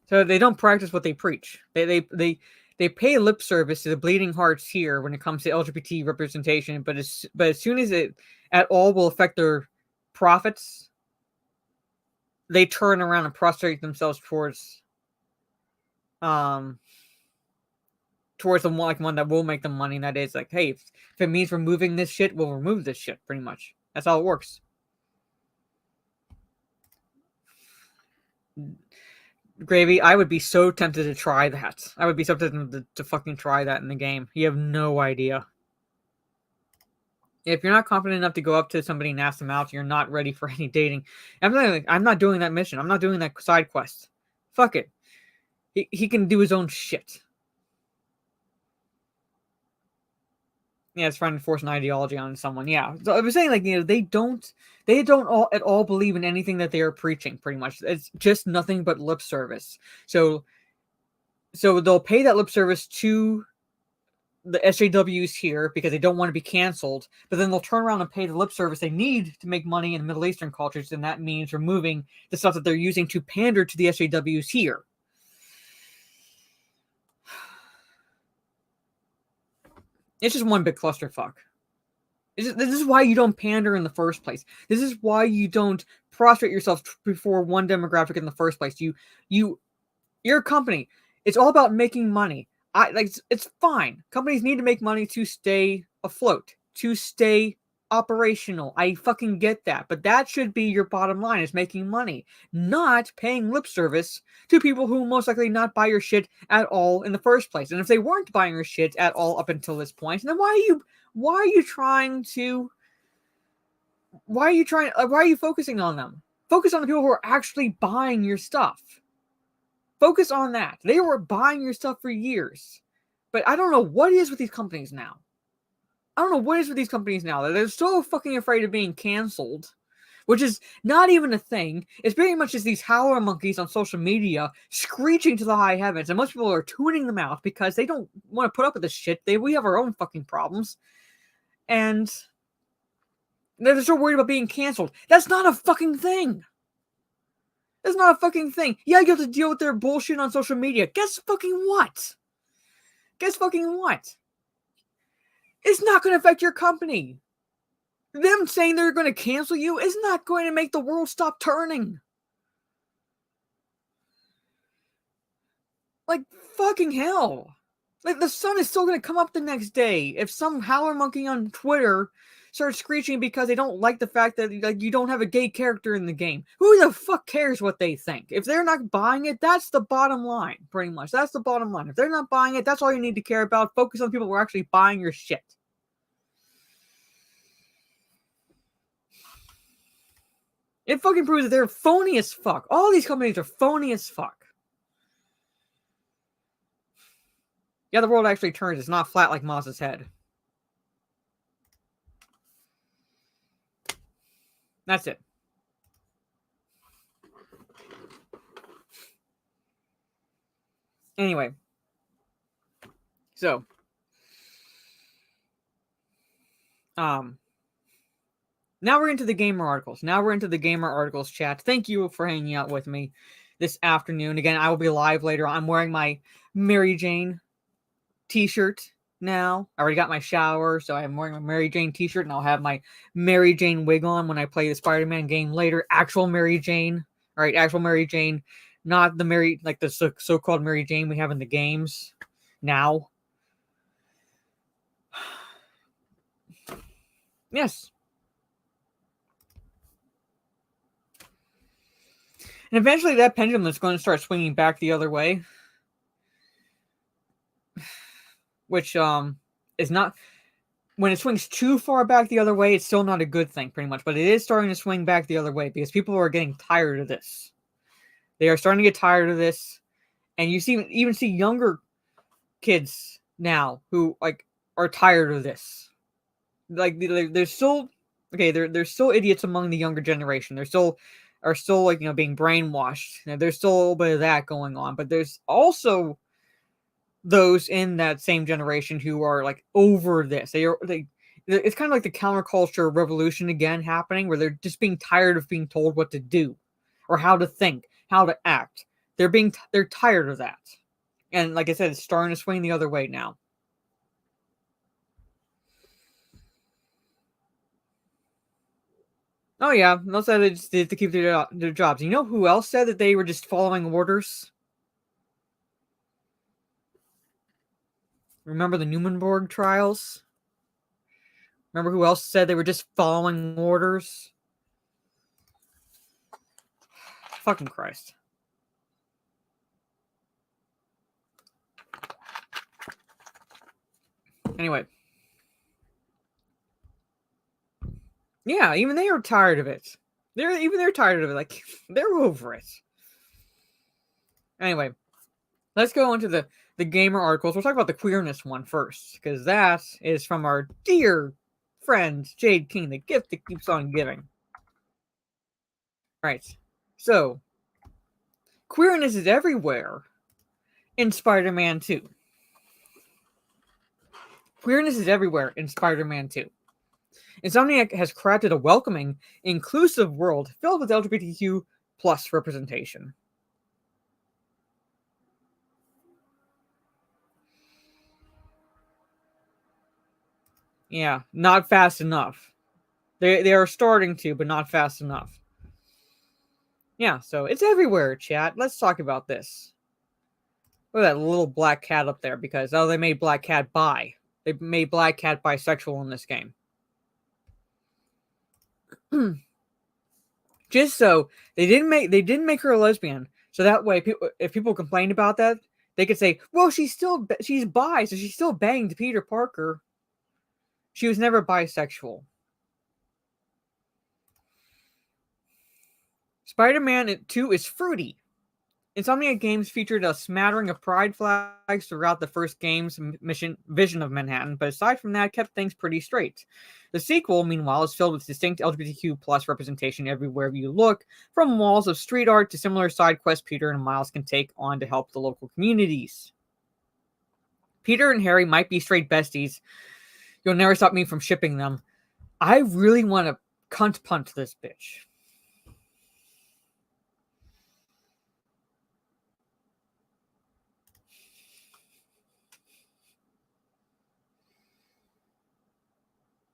[SPEAKER 3] So they don't practice what they preach. They pay lip service to the bleeding hearts here when it comes to LGBT representation, but as soon as it at all will affect their profits, they turn around and prostrate themselves towards the one that will make them money. And that is like, hey, if it means removing this shit, we'll remove this shit. Pretty much, that's how it works. Gravy, I would be so tempted to try that. I would be so tempted to fucking try that in the game. You have no idea. If you're not confident enough to go up to somebody and ask them out, you're not ready for any dating. I'm not doing that mission. I'm not doing that side quest. Fuck it. He can do his own shit. Yeah, it's trying to force an ideology on someone. Yeah, so I was saying, like, they don't at all believe in anything that they are preaching. Pretty much, it's just nothing but lip service. So they'll pay that lip service to the SJWs here because they don't want to be canceled, but then they'll turn around and pay the lip service they need to make money in Middle Eastern cultures, and that means removing the stuff that they're using to pander to the SJWs here. It's just one big clusterfuck. This is why you don't pander in the first place. This is why you don't prostrate yourself before one demographic in the first place. You're a company. It's all about making money. It's fine. Companies need to make money to stay afloat, to stay operational. I fucking get that. But that should be your bottom line, is making money, not paying lip service to people who most likely not buy your shit at all in the first place. And if they weren't buying your shit at all up until this point, then why are you focusing on them? Focus on the people who are actually buying your stuff. Focus on that. They were buying your stuff for years. But I don't know what it is with these companies now. They're so fucking afraid of being canceled, which is not even a thing. It's very much just these howler monkeys on social media screeching to the high heavens, and most people are tuning them out because they don't want to put up with this shit. We have our own fucking problems. And they're so worried about being canceled. That's not a fucking thing. That's not a fucking thing. Yeah, you have to deal with their bullshit on social media. Guess fucking what? It's not going to affect your company. Them saying they're going to cancel you is not going to make the world stop turning. Like, fucking hell. Like, the sun is still going to come up the next day. If some howler monkey on Twitter starts screeching because they don't like the fact that, like, you don't have a gay character in the game, who the fuck cares what they think? If they're not buying it, that's the bottom line, pretty much. That's the bottom line. If they're not buying it, that's all you need to care about. Focus on people who are actually buying your shit. It fucking proves that they're phony as fuck. All these companies are phony as fuck. Yeah, the world actually turns. It's not flat like Maz's head. That's it. Anyway. So. Now we're into the gamer articles. Chat. Thank you for hanging out with me this afternoon. Again, I will be live later. I'm wearing my Mary Jane t-shirt now. I already got my shower, so I'm wearing my Mary Jane t-shirt, and I'll have my Mary Jane wig on when I play the Spider-Man game later. Actual Mary Jane. All right, actual Mary Jane. Not the Mary, like the so-called Mary Jane we have in the games now. Yes. And eventually that pendulum is going to start swinging back the other way. Which is not... When it swings too far back the other way, it's still not a good thing, pretty much. But it is starting to swing back the other way because people are getting tired of this. They are starting to get tired of this. And you even see younger kids now who like are tired of this. Like they're still okay. There's still idiots among the younger generation. They're still like being brainwashed. There's still a little bit of that going on. But there's also those in that same generation who are like over this. It's kind of like the counterculture revolution again happening, where they're just being tired of being told what to do or how to think, how to act. They're tired of that. And like I said, it's starting to swing the other way now. Oh yeah, those said they just did to keep their jobs. You know who else said that they were just following orders? Remember the Nuremberg trials? Remember who else said they were just following orders? Fucking Christ. Anyway. Yeah, even they are tired of it. They're tired of it. Like, they're over it. Anyway. Let's go into the gamer articles. We'll talk about the queerness one first, because that is from our dear friend Jade King, the gift that keeps on giving. Right. So, queerness is everywhere in Spider-Man 2. Queerness is everywhere in Spider-Man 2. Insomniac has crafted a welcoming, inclusive world filled with LGBTQ plus representation. Yeah, not fast enough. They are starting to, but not fast enough. Yeah, so it's everywhere, chat. Let's talk about this. Look at that little black cat up there, because they made Black Cat bi. They made Black Cat bisexual in this game. Just so they didn't make her a lesbian, so that way if people complained about that, they could say, well, she's bi, so she still banged Peter Parker. She was never bisexual. Spider-Man 2 is fruity. Insomniac Games featured a smattering of pride flags throughout the first game's vision of Manhattan, but aside from that, kept things pretty straight. The sequel, meanwhile, is filled with distinct LGBTQ plus representation everywhere you look, from walls of street art to similar side quests Peter and Miles can take on to help the local communities. Peter and Harry might be straight besties. You'll never stop me from shipping them. I really want to cunt punch this bitch.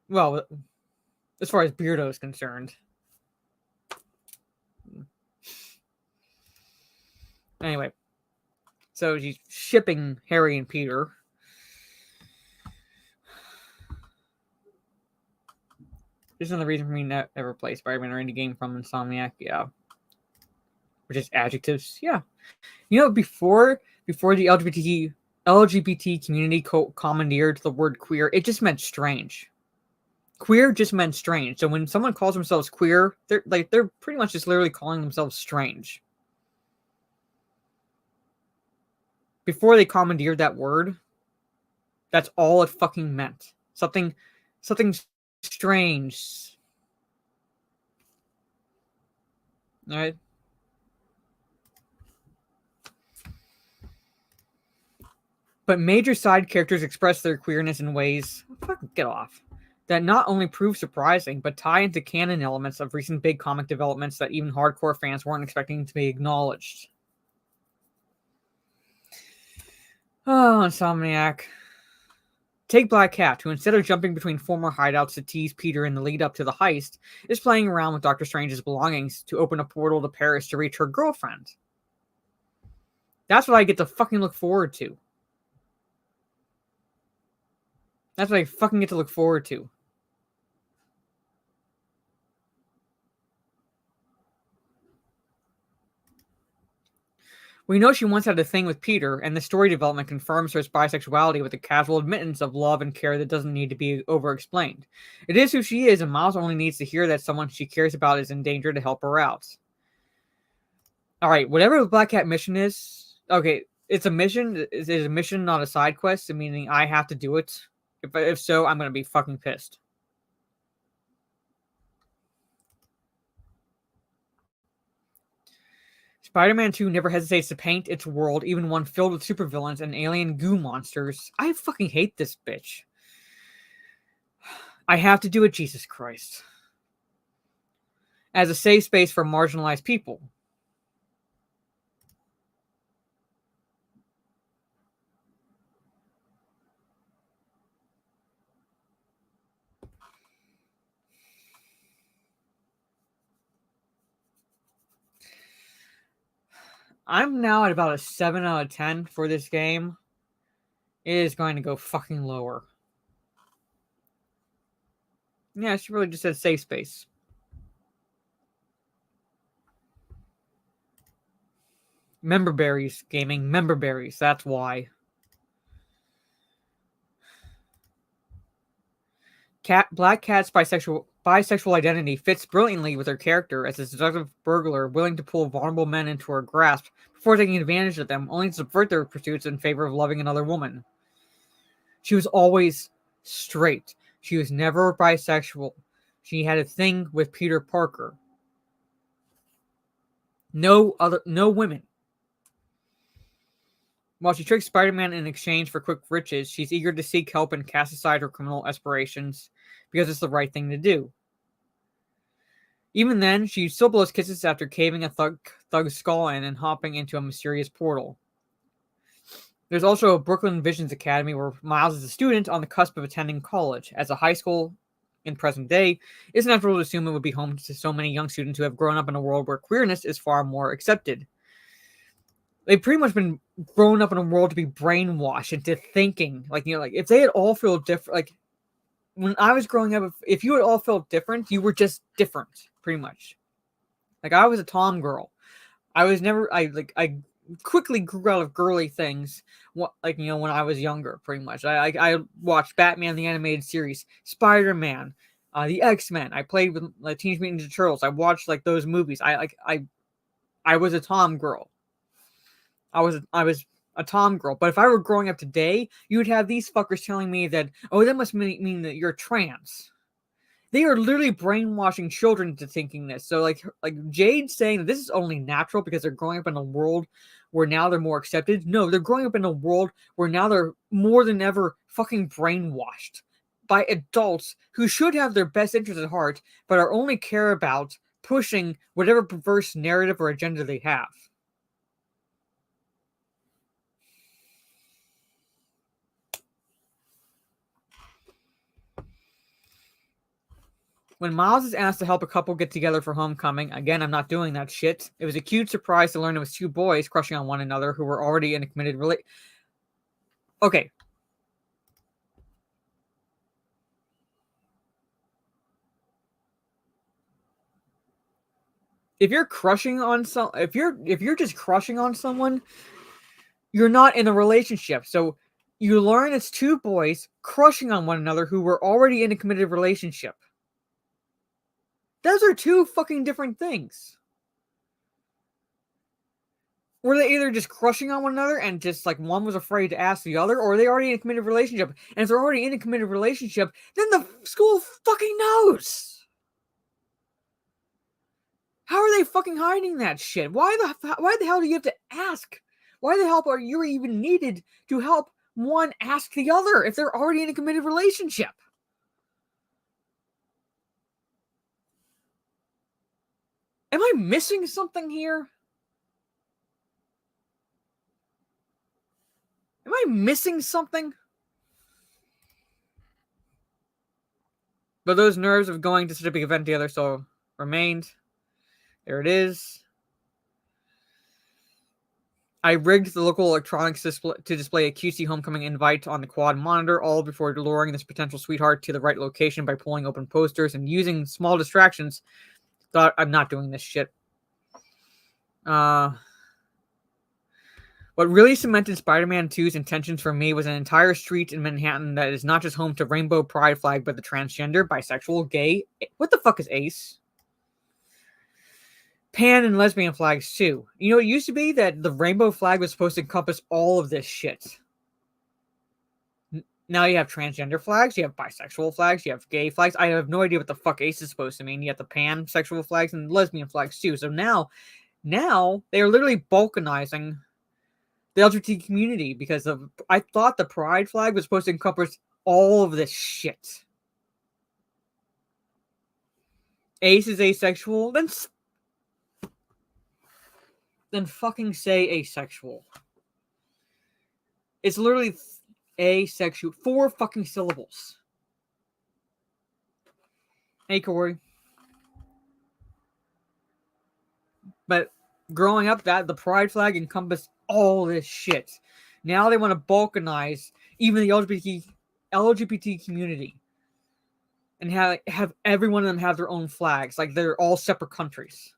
[SPEAKER 3] Well, as far as Beardo is concerned. Anyway. So she's shipping Harry and Peter. This is another reason for me to ever play Spider-Man or any game from Insomniac. Yeah. Which is adjectives. Yeah. You know, before the LGBT community commandeered the word queer, it just meant strange. Queer just meant strange. So when someone calls themselves queer, they're pretty much just literally calling themselves strange. Before they commandeered that word, that's all it fucking meant. Something strange. All right. But major side characters express their queerness in ways, fucking get off, that not only prove surprising, but tie into canon elements of recent big comic developments that even hardcore fans weren't expecting to be acknowledged. Oh, Insomniac. Take Black Cat, who instead of jumping between former hideouts to tease Peter in the lead up to the heist, is playing around with Doctor Strange's belongings to open a portal to Paris to reach her girlfriend. That's what I get to fucking look forward to. That's what I fucking get to look forward to. We know she once had a thing with Peter, and the story development confirms her bisexuality with a casual admittance of love and care that doesn't need to be over-explained. It is who she is, and Miles only needs to hear that someone she cares about is in danger to help her out. Alright, whatever the Black Cat mission is... Okay, it's a mission. It's a mission, not a side quest, meaning I have to do it. If so, I'm going to be fucking pissed. Spider-Man 2 never hesitates to paint its world, even one filled with supervillains and alien goo monsters. I fucking hate this bitch. I have to do it, Jesus Christ. As a safe space for marginalized people. I'm now at about a 7 out of 10 for this game. It is going to go fucking lower. Yeah, she really just said safe space. Member berries, gaming. Member berries, that's why. Black Cat's bisexual identity fits brilliantly with her character as a seductive burglar willing to pull vulnerable men into her grasp before taking advantage of them, only to subvert their pursuits in favor of loving another woman. She was always straight. She was never bisexual. She had a thing with Peter Parker. No women. While she tricks Spider-Man in exchange for quick riches, she's eager to seek help and cast aside her criminal aspirations because it's the right thing to do. Even then, she still blows kisses after caving a thug's skull in and hopping into a mysterious portal. There's also a Brooklyn Visions Academy where Miles is a student on the cusp of attending college. As a high school in present day, it's natural to assume it would be home to so many young students who have grown up in a world where queerness is far more accepted. They've pretty much been grown up in a world to be brainwashed into thinking, like, you know, like if they had all felt different, like when I was growing up, if you had all felt different, you were just different, pretty much. Like I was a tom girl. I quickly grew out of girly things, like, you know, when I was younger, pretty much. I watched Batman the animated series, Spider-Man, the X-Men. I played with Teenage Mutant Ninja Turtles. I watched like those movies. I was a tom girl. I was a tom girl. But if I were growing up today, you would have these fuckers telling me that, oh, that must mean that you're trans. They are literally brainwashing children into thinking this. So like Jade saying that this is only natural because they're growing up in a world where now they're more accepted. No, they're growing up in a world where now they're more than ever fucking brainwashed by adults who should have their best interests at heart, but are only care about pushing whatever perverse narrative or agenda they have. When Miles is asked to help a couple get together for homecoming, again, I'm not doing that shit. It was a cute surprise to learn it was two boys crushing on one another who were already in a committed relationship. Okay. If you're crushing on if you're just crushing on someone, you're not in a relationship. So you learn it's two boys crushing on one another who were already in a committed relationship. Those are two fucking different things. Were they either just crushing on one another and just like one was afraid to ask the other, or are they already in a committed relationship? And if they're already in a committed relationship, then the school fucking knows. How are they fucking hiding that shit? Why the hell do you have to ask? Why the hell are you even needed to help one ask the other if they're already in a committed relationship? Am I missing something here? Am I missing something? But those nerves of going to such a big event together still remained. There it is. I rigged the local electronics to display a QC homecoming invite on the quad monitor, all before luring this potential sweetheart to the right location by pulling open posters and using small distractions. Thought, I'm not doing this shit. What really cemented Spider-Man 2's intentions for me was an entire street in Manhattan that is not just home to rainbow pride flag, but the transgender, bisexual, gay. What the fuck is ace? Pan and lesbian flags too. You know, it used to be that the rainbow flag was supposed to encompass all of this shit. Now you have transgender flags, you have bisexual flags, you have gay flags. I have no idea what the fuck ace is supposed to mean. You have the pansexual flags and lesbian flags too. So now they are literally balkanizing the LGBT community because of. I thought the pride flag was supposed to encompass all of this shit. Ace is asexual, then fucking say asexual. It's literally asexual. 4 fucking syllables. Hey, Corey. But growing up, the pride flag encompassed all this shit. Now they want to balkanize even the LGBT community. And have every one of them have their own flags. Like they're all separate countries.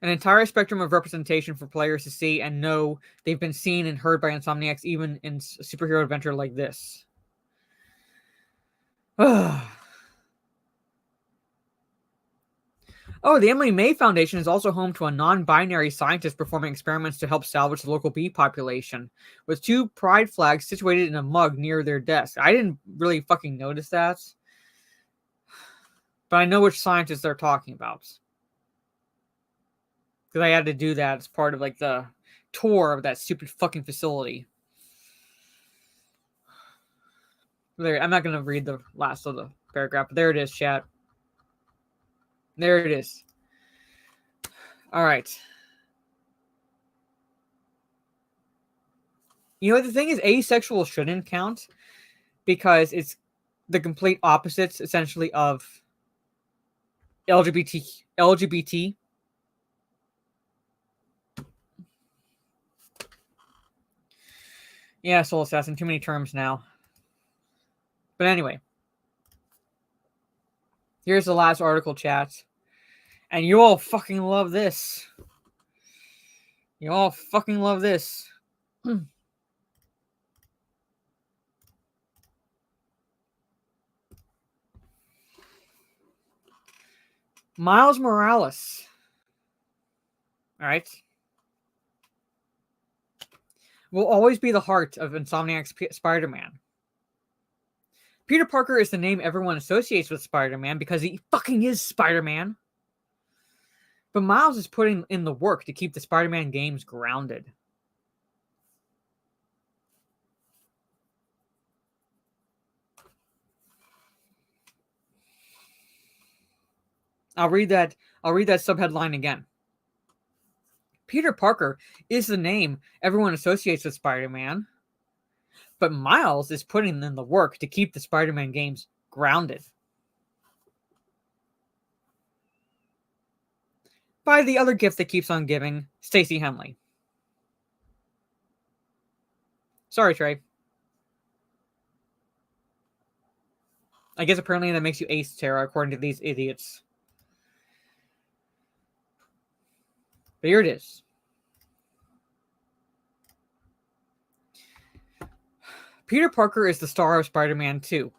[SPEAKER 3] An entire spectrum of representation for players to see and know they've been seen and heard by Insomniacs, even in a superhero adventure like this. Oh, the Emily May Foundation is also home to a non-binary scientist performing experiments to help salvage the local bee population, with 2 pride flags situated in a mug near their desk. I didn't really fucking notice that, but I know which scientists they're talking about. Because I had to do that as part of like the tour of that stupid fucking facility. There, I'm not going to read the last of the paragraph, but there it is, chat. There it is. All right. You know, the thing is, asexual shouldn't count because it's the complete opposites, essentially, of LGBT. Yeah, Soul Assassin, too many terms now. But anyway. Here's the last article, chat. And you all fucking love this. You all fucking love this. Miles Morales. Alright. Will always be the heart of Insomniac's Spider-Man. Peter Parker is the name everyone associates with Spider-Man because he fucking is Spider-Man. But Miles is putting in the work to keep the Spider-Man games grounded. I'll read that subheadline again. Peter Parker is the name everyone associates with Spider-Man. But Miles is putting in the work to keep the Spider-Man games grounded. By the other gift that keeps on giving, Stacey Henley. Sorry, Trey. I guess apparently that makes you ace, Tara, according to these idiots. But here it is. Peter Parker is the star of Spider-Man 2.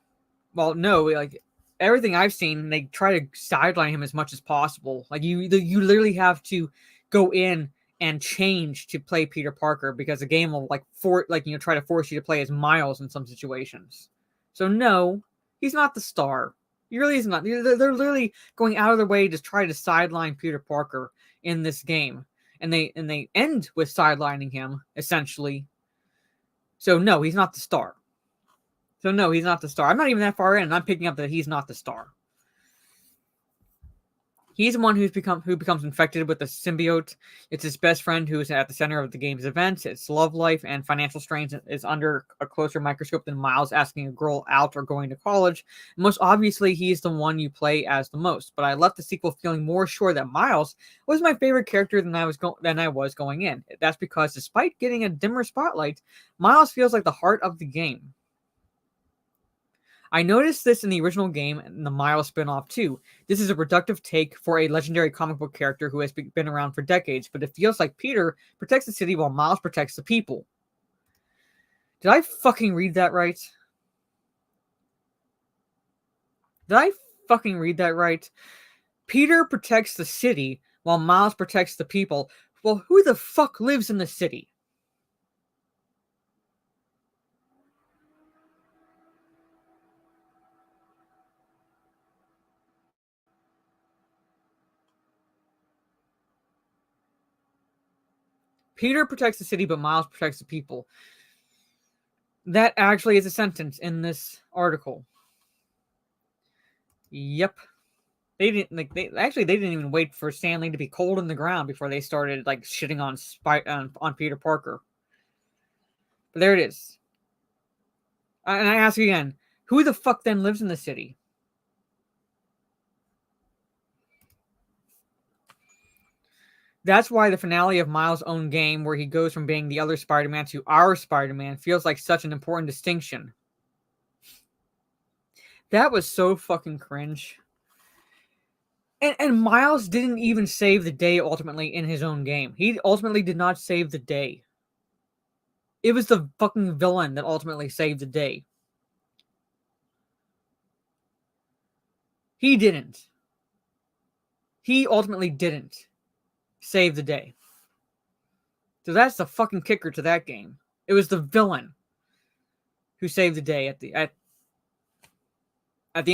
[SPEAKER 3] Well, no, like everything I've seen, they try to sideline him as much as possible. Like you literally have to go in and change to play Peter Parker because the game will try to force you to play as Miles in some situations. So no, he's not the star. He really is not. They're literally going out of their way to try to sideline Peter Parker in this game, and they end with sidelining him essentially. So no, he's not the star. I'm not even that far in, and I'm picking up that he's not the star. He's the one who becomes infected with the symbiote. It's his best friend who is at the center of the game's events. Its love life and financial strains is under a closer microscope than Miles asking a girl out or going to college. And most obviously, he's the one you play as the most. But I left the sequel feeling more sure that Miles was my favorite character than I was going in. That's because despite getting a dimmer spotlight, Miles feels like the heart of the game. I noticed this in the original game and the Miles spin-off too. This is a reductive take for a legendary comic book character who has been around for decades, but it feels like Peter protects the city while Miles protects the people. Did I fucking read that right? Did I fucking read that right? Peter protects the city while Miles protects the people. Well, who the fuck lives in the city? Peter protects the city, but Miles protects the people. That actually is a sentence in this article. Yep. They didn't they didn't even wait for Stanley to be cold in the ground before they started like shitting on Peter Parker. But there it is. And I ask you again, who the fuck then lives in the city? That's why the finale of Miles' own game, where he goes from being the other Spider-Man to our Spider-Man, feels like such an important distinction. That was so fucking cringe. And Miles didn't even save the day ultimately in his own game. He ultimately did not save the day. It was the fucking villain that ultimately saved the day. He didn't. He ultimately didn't save the day. So that's the fucking kicker to that game. It was the villain who saved the day at the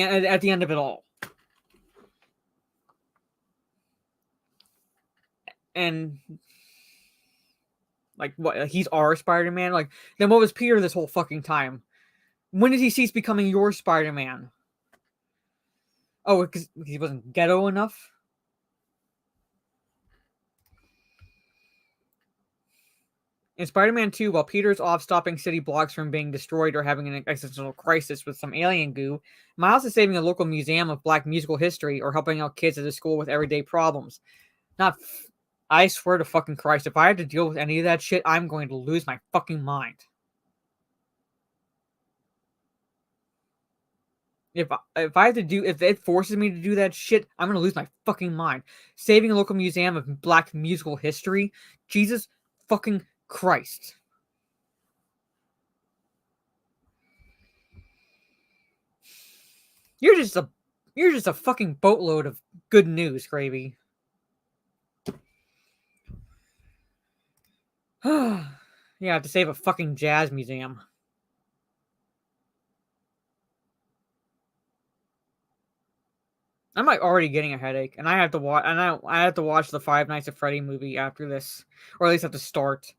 [SPEAKER 3] end of it all. And like what? He's our Spider-Man. Like then what was Peter this whole fucking time? When did he cease becoming your Spider-Man? Oh, because he wasn't ghetto enough. In Spider-Man 2, while Peter's off stopping city blocks from being destroyed or having an existential crisis with some alien goo, Miles is saving a local museum of black musical history or helping out kids at a school with everyday problems. I swear to fucking Christ, if I have to deal with any of that shit, I'm going to lose my fucking mind. If it forces me to do that shit, I'm gonna lose my fucking mind. Saving a local museum of black musical history? Jesus fucking Christ. You're just a fucking boatload of good news, Gravy. Yeah, to save a fucking jazz museum. I'm like already getting a headache, and I have to watch the Five Nights at Freddy movie after this, or at least at the start.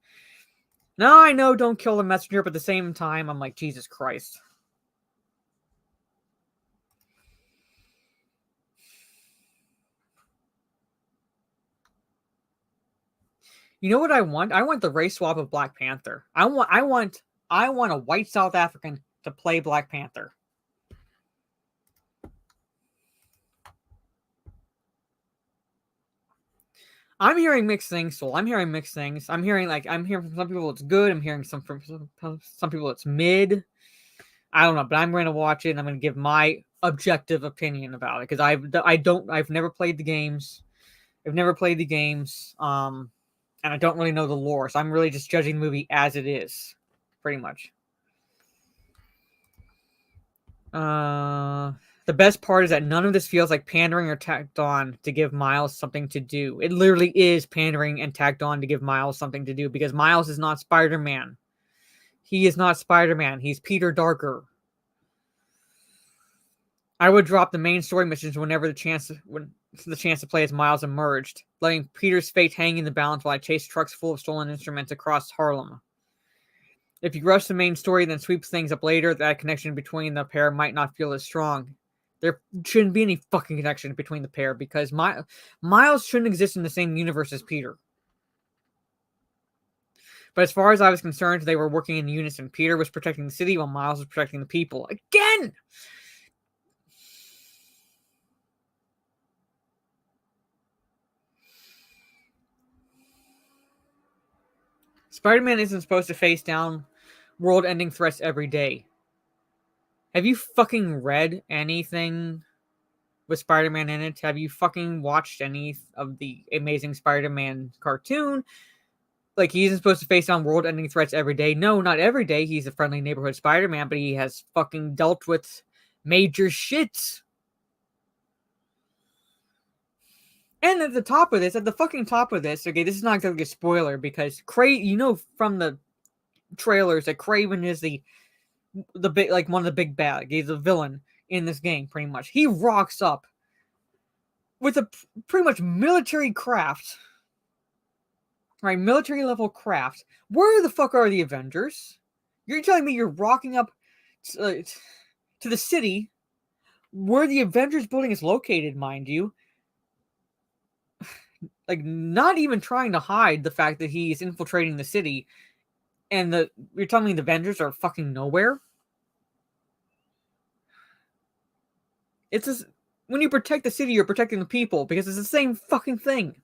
[SPEAKER 3] Now I know don't kill the messenger, but at the same time, I'm like, Jesus Christ. You know what I want? I want the race swap of Black Panther. I want a white South African to play Black Panther. I'm hearing mixed things, Soul. I'm hearing mixed things. I'm hearing from some people it's good. I'm hearing from some people it's mid. I don't know, but I'm going to watch it and I'm going to give my objective opinion about it because I've never played the games. I've never played the games. And I don't really know the lore, so I'm really just judging the movie as it is, pretty much. The best part is that none of this feels like pandering or tacked on to give Miles something to do. It literally is pandering and tacked on to give Miles something to do because Miles is not Spider-Man. He is not Spider-Man. He's Peter Darker. I would drop the main story missions whenever the chance to play as Miles emerged, letting Peter's fate hang in the balance while I chase trucks full of stolen instruments across Harlem. If you rush the main story then sweep things up later, that connection between the pair might not feel as strong. There shouldn't be any fucking connection between the pair because Miles shouldn't exist in the same universe as Peter. But as far as I was concerned, they were working in unison. Peter was protecting the city while Miles was protecting the people. Again! Spider-Man isn't supposed to face down world-ending threats every day. Have you fucking read anything with Spider-Man in it? Have you fucking watched any of the Amazing Spider-Man cartoon? Like, he isn't supposed to face down world-ending threats every day. No, not every day. He's a friendly neighborhood Spider-Man, but he has fucking dealt with major shit. And at the fucking top of this, okay, this is not exactly a spoiler because you know from the trailers that Kraven is the big, like, one of the big bad. He's a villain in this game, pretty much. He rocks up with a pretty much military craft. Right, military level craft. Where the fuck are the Avengers? You're telling me you're rocking up to the city where the Avengers building is located, mind you. Like, not even trying to hide the fact that he's infiltrating the city, and you're telling me the Avengers are fucking nowhere? It's just, when you protect the city, you're protecting the people, because it's the same fucking thing.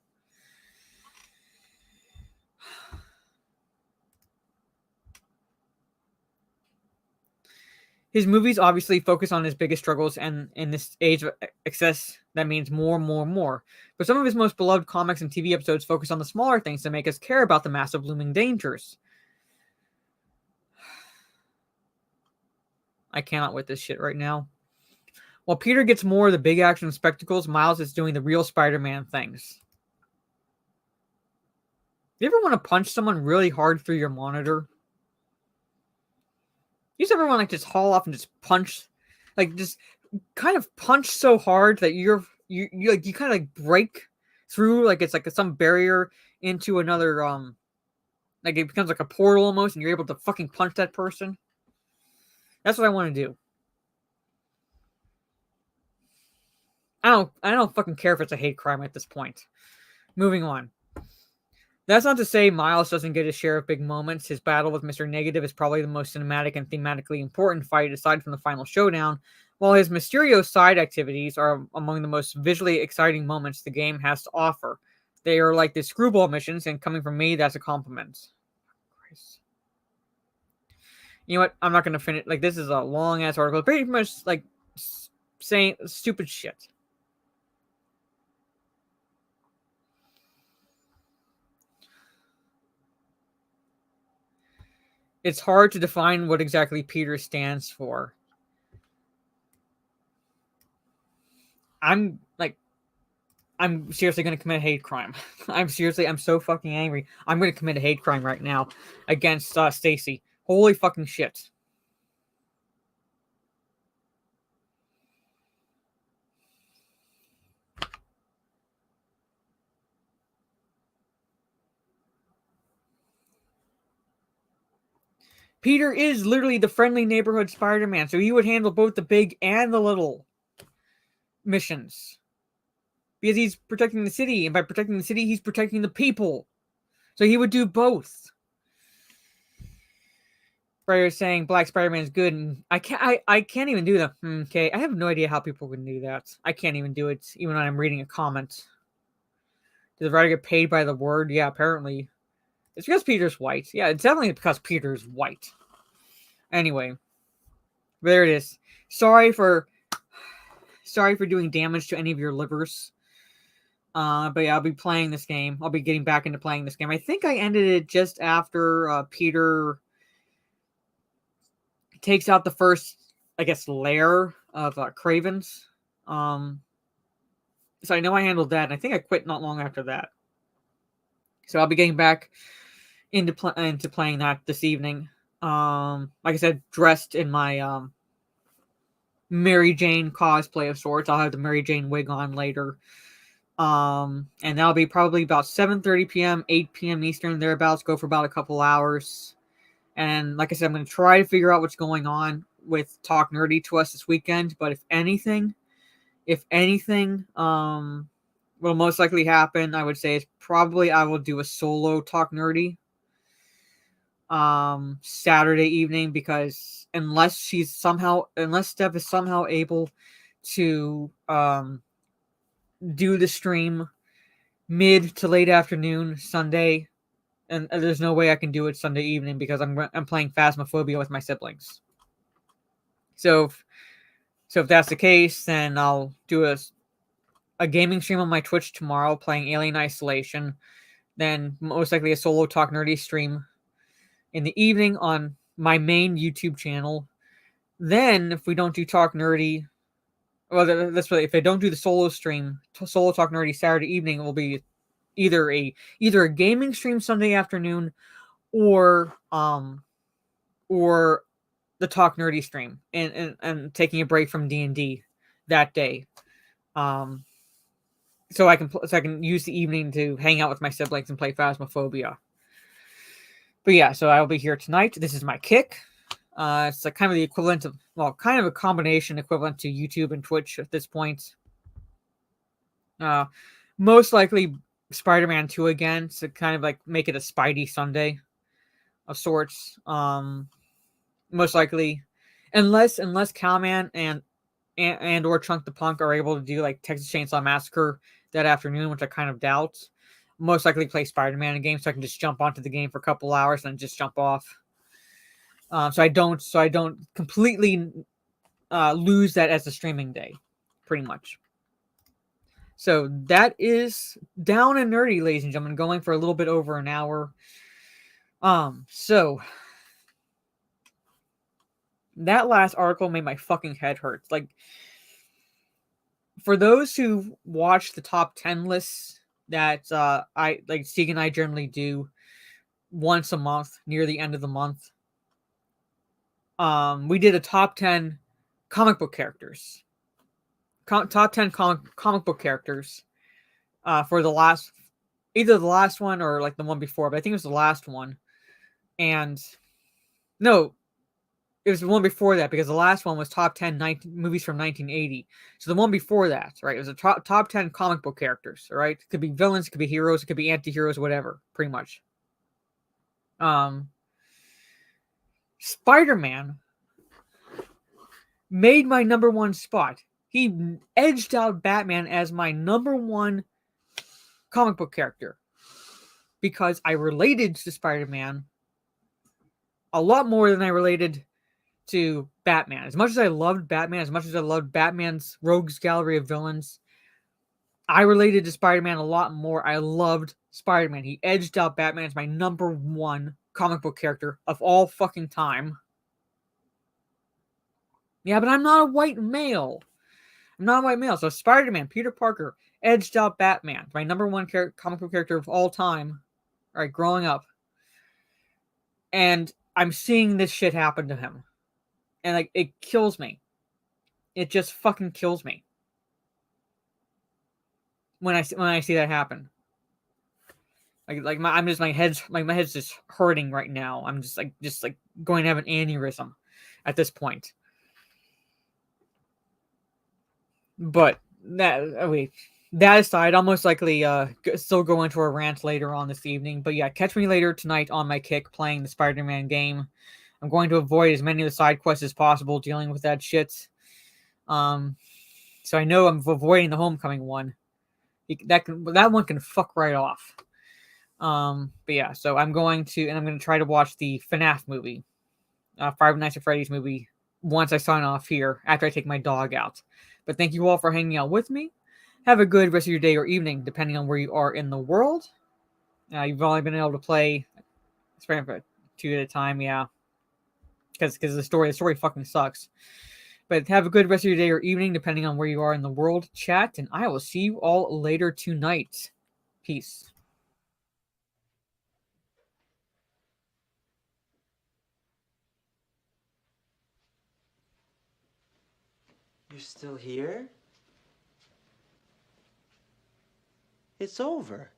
[SPEAKER 3] His movies obviously focus on his biggest struggles, and in this age of excess, that means more, more, more. But some of his most beloved comics and TV episodes focus on the smaller things that make us care about the massive looming dangers. I cannot with this shit right now. While Peter gets more of the big action spectacles, Miles is doing the real Spider-Man things. You ever want to punch someone really hard through your monitor? You just ever want to just haul off and just punch, like, just kind of punch so hard that you kind of like break through, like it's like some barrier into another, like it becomes like a portal almost, and you're able to fucking punch that person? That's what I want to do. I don't fucking care if it's a hate crime at this point. Moving on. That's not to say Miles doesn't get his share of big moments. His battle with Mr. Negative is probably the most cinematic and thematically important fight aside from the final showdown, while his Mysterio side activities are among the most visually exciting moments the game has to offer. They are like the screwball missions, and coming from me, that's a compliment. Christ. You know what? I'm not going to finish. Like, this is a long-ass article. Pretty much, like, saying stupid shit. It's hard to define what exactly Peter stands for. I'm seriously going to commit a hate crime. I'm so fucking angry. I'm going to commit a hate crime right now against Stacy. Holy fucking shit. Peter is literally the friendly neighborhood Spider-Man, so he would handle both the big and the little missions. Because he's protecting the city, and by protecting the city, he's protecting the people. So he would do both. Briar saying Black Spider-Man is good, and I can't even do that. Okay, I have no idea how people can do that. I can't even do it, even when I'm reading a comment. Does the writer get paid by the word? Yeah, apparently. It's because Peter's white. Yeah, it's definitely because Peter's white. Anyway, there it is. Sorry for doing damage to any of your livers. But yeah, I'll be playing this game. I'll be getting back into playing this game. I think I ended it just after Peter takes out the first, I guess, lair of Cravens. So I know I handled that, and I think I quit not long after that. So I'll be getting back into playing that this evening. Like I said, dressed in my Mary Jane cosplay of sorts. I'll have the Mary Jane wig on later. And that'll be probably about 7:30 p.m., 8 p.m. Eastern, thereabouts. Go for about a couple hours. And like I said, I'm going to try to figure out what's going on with Talk Nerdy to Us this weekend. But if anything, if anything, what'll most likely happen, I would say, is probably I will do a solo Talk Nerdy Saturday evening, because unless Steph is somehow able to do the stream mid to late afternoon Sunday, and there's no way I can do it Sunday evening because I'm playing Phasmophobia with my siblings. So if that's the case, then I'll do a gaming stream on my Twitch tomorrow playing Alien Isolation. Then most likely a solo Talk Nerdy stream in the evening on my main YouTube channel. Then if we don't do Talk Nerdy, well, that's really, if I don't do the solo Talk Nerdy Saturday evening, it will be either a gaming stream Sunday afternoon, or the Talk Nerdy stream, and taking a break from DnD that day. So I can use the evening to hang out with my siblings and play Phasmophobia. But yeah, so I'll be here tonight. This is my kick. It's like kind of the equivalent of, kind of a combination equivalent to YouTube and Twitch at this point. Most likely Spider-Man 2 again, so kind of like make it a Spidey Sunday of sorts. Most likely, unless Cowman and or Chunk the Punk are able to do like Texas Chainsaw Massacre that afternoon, which I kind of doubt. Most likely play Spider-Man game, so I can just jump onto the game for a couple hours and then just jump off. So I don't completely lose that as a streaming day, pretty much. So that is Down and Nerdy, ladies and gentlemen, going for a little bit over an hour. So that last article made my fucking head hurt. Like, for those who watch the top 10 lists that Steve and I generally do once a month near the end of the month, we did a top 10 comic book characters. Top 10 comic book characters for either the last one or like the one before, but I think it was the last one. And no, it was the one before that, because the last one was top 10 movies from 1980. So the one before that, right, it was a top 10 comic book characters, right? It could be villains, it could be heroes, it could be anti-heroes, whatever, pretty much. Spider-Man made my number one spot. He edged out Batman as my number one comic book character, because I related to Spider-Man a lot more than I related to Batman. As much as I loved Batman, as much as I loved Batman's rogues gallery of villains, I related to Spider-Man a lot more. I loved Spider-Man. He edged out Batman as my number one comic book character of all fucking time. Yeah, but I'm not a white male. So Spider-Man, Peter Parker, edged out Batman, my number one comic book character of all time, right, growing up. And I'm seeing this shit happen to him. And like, it kills me. It just fucking kills me when I see that happen. My head's just hurting right now. I'm just going to have an aneurysm at this point. But that aside, I'll most likely still go into a rant later on this evening. But yeah, catch me later tonight on my kick playing the Spider-Man game. I'm going to avoid as many of the side quests as possible dealing with that shit. So I know I'm avoiding the Homecoming one. That one can fuck right off. But yeah, so I'm going to try to watch the FNAF movie, Five Nights at Freddy's movie, once I sign off here after I take my dog out. But thank you all for hanging out with me. Have a good rest of your day or evening, depending on where you are in the world. You've only been able to play Spider-Man 2 at a time, yeah, because the story fucking sucks. But have a good rest of your day or evening, depending on where you are in the world, chat, and I will see you all later tonight. Peace.
[SPEAKER 4] You're still here? It's over.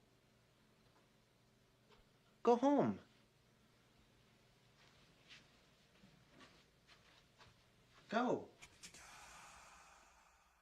[SPEAKER 4] Go home. Go.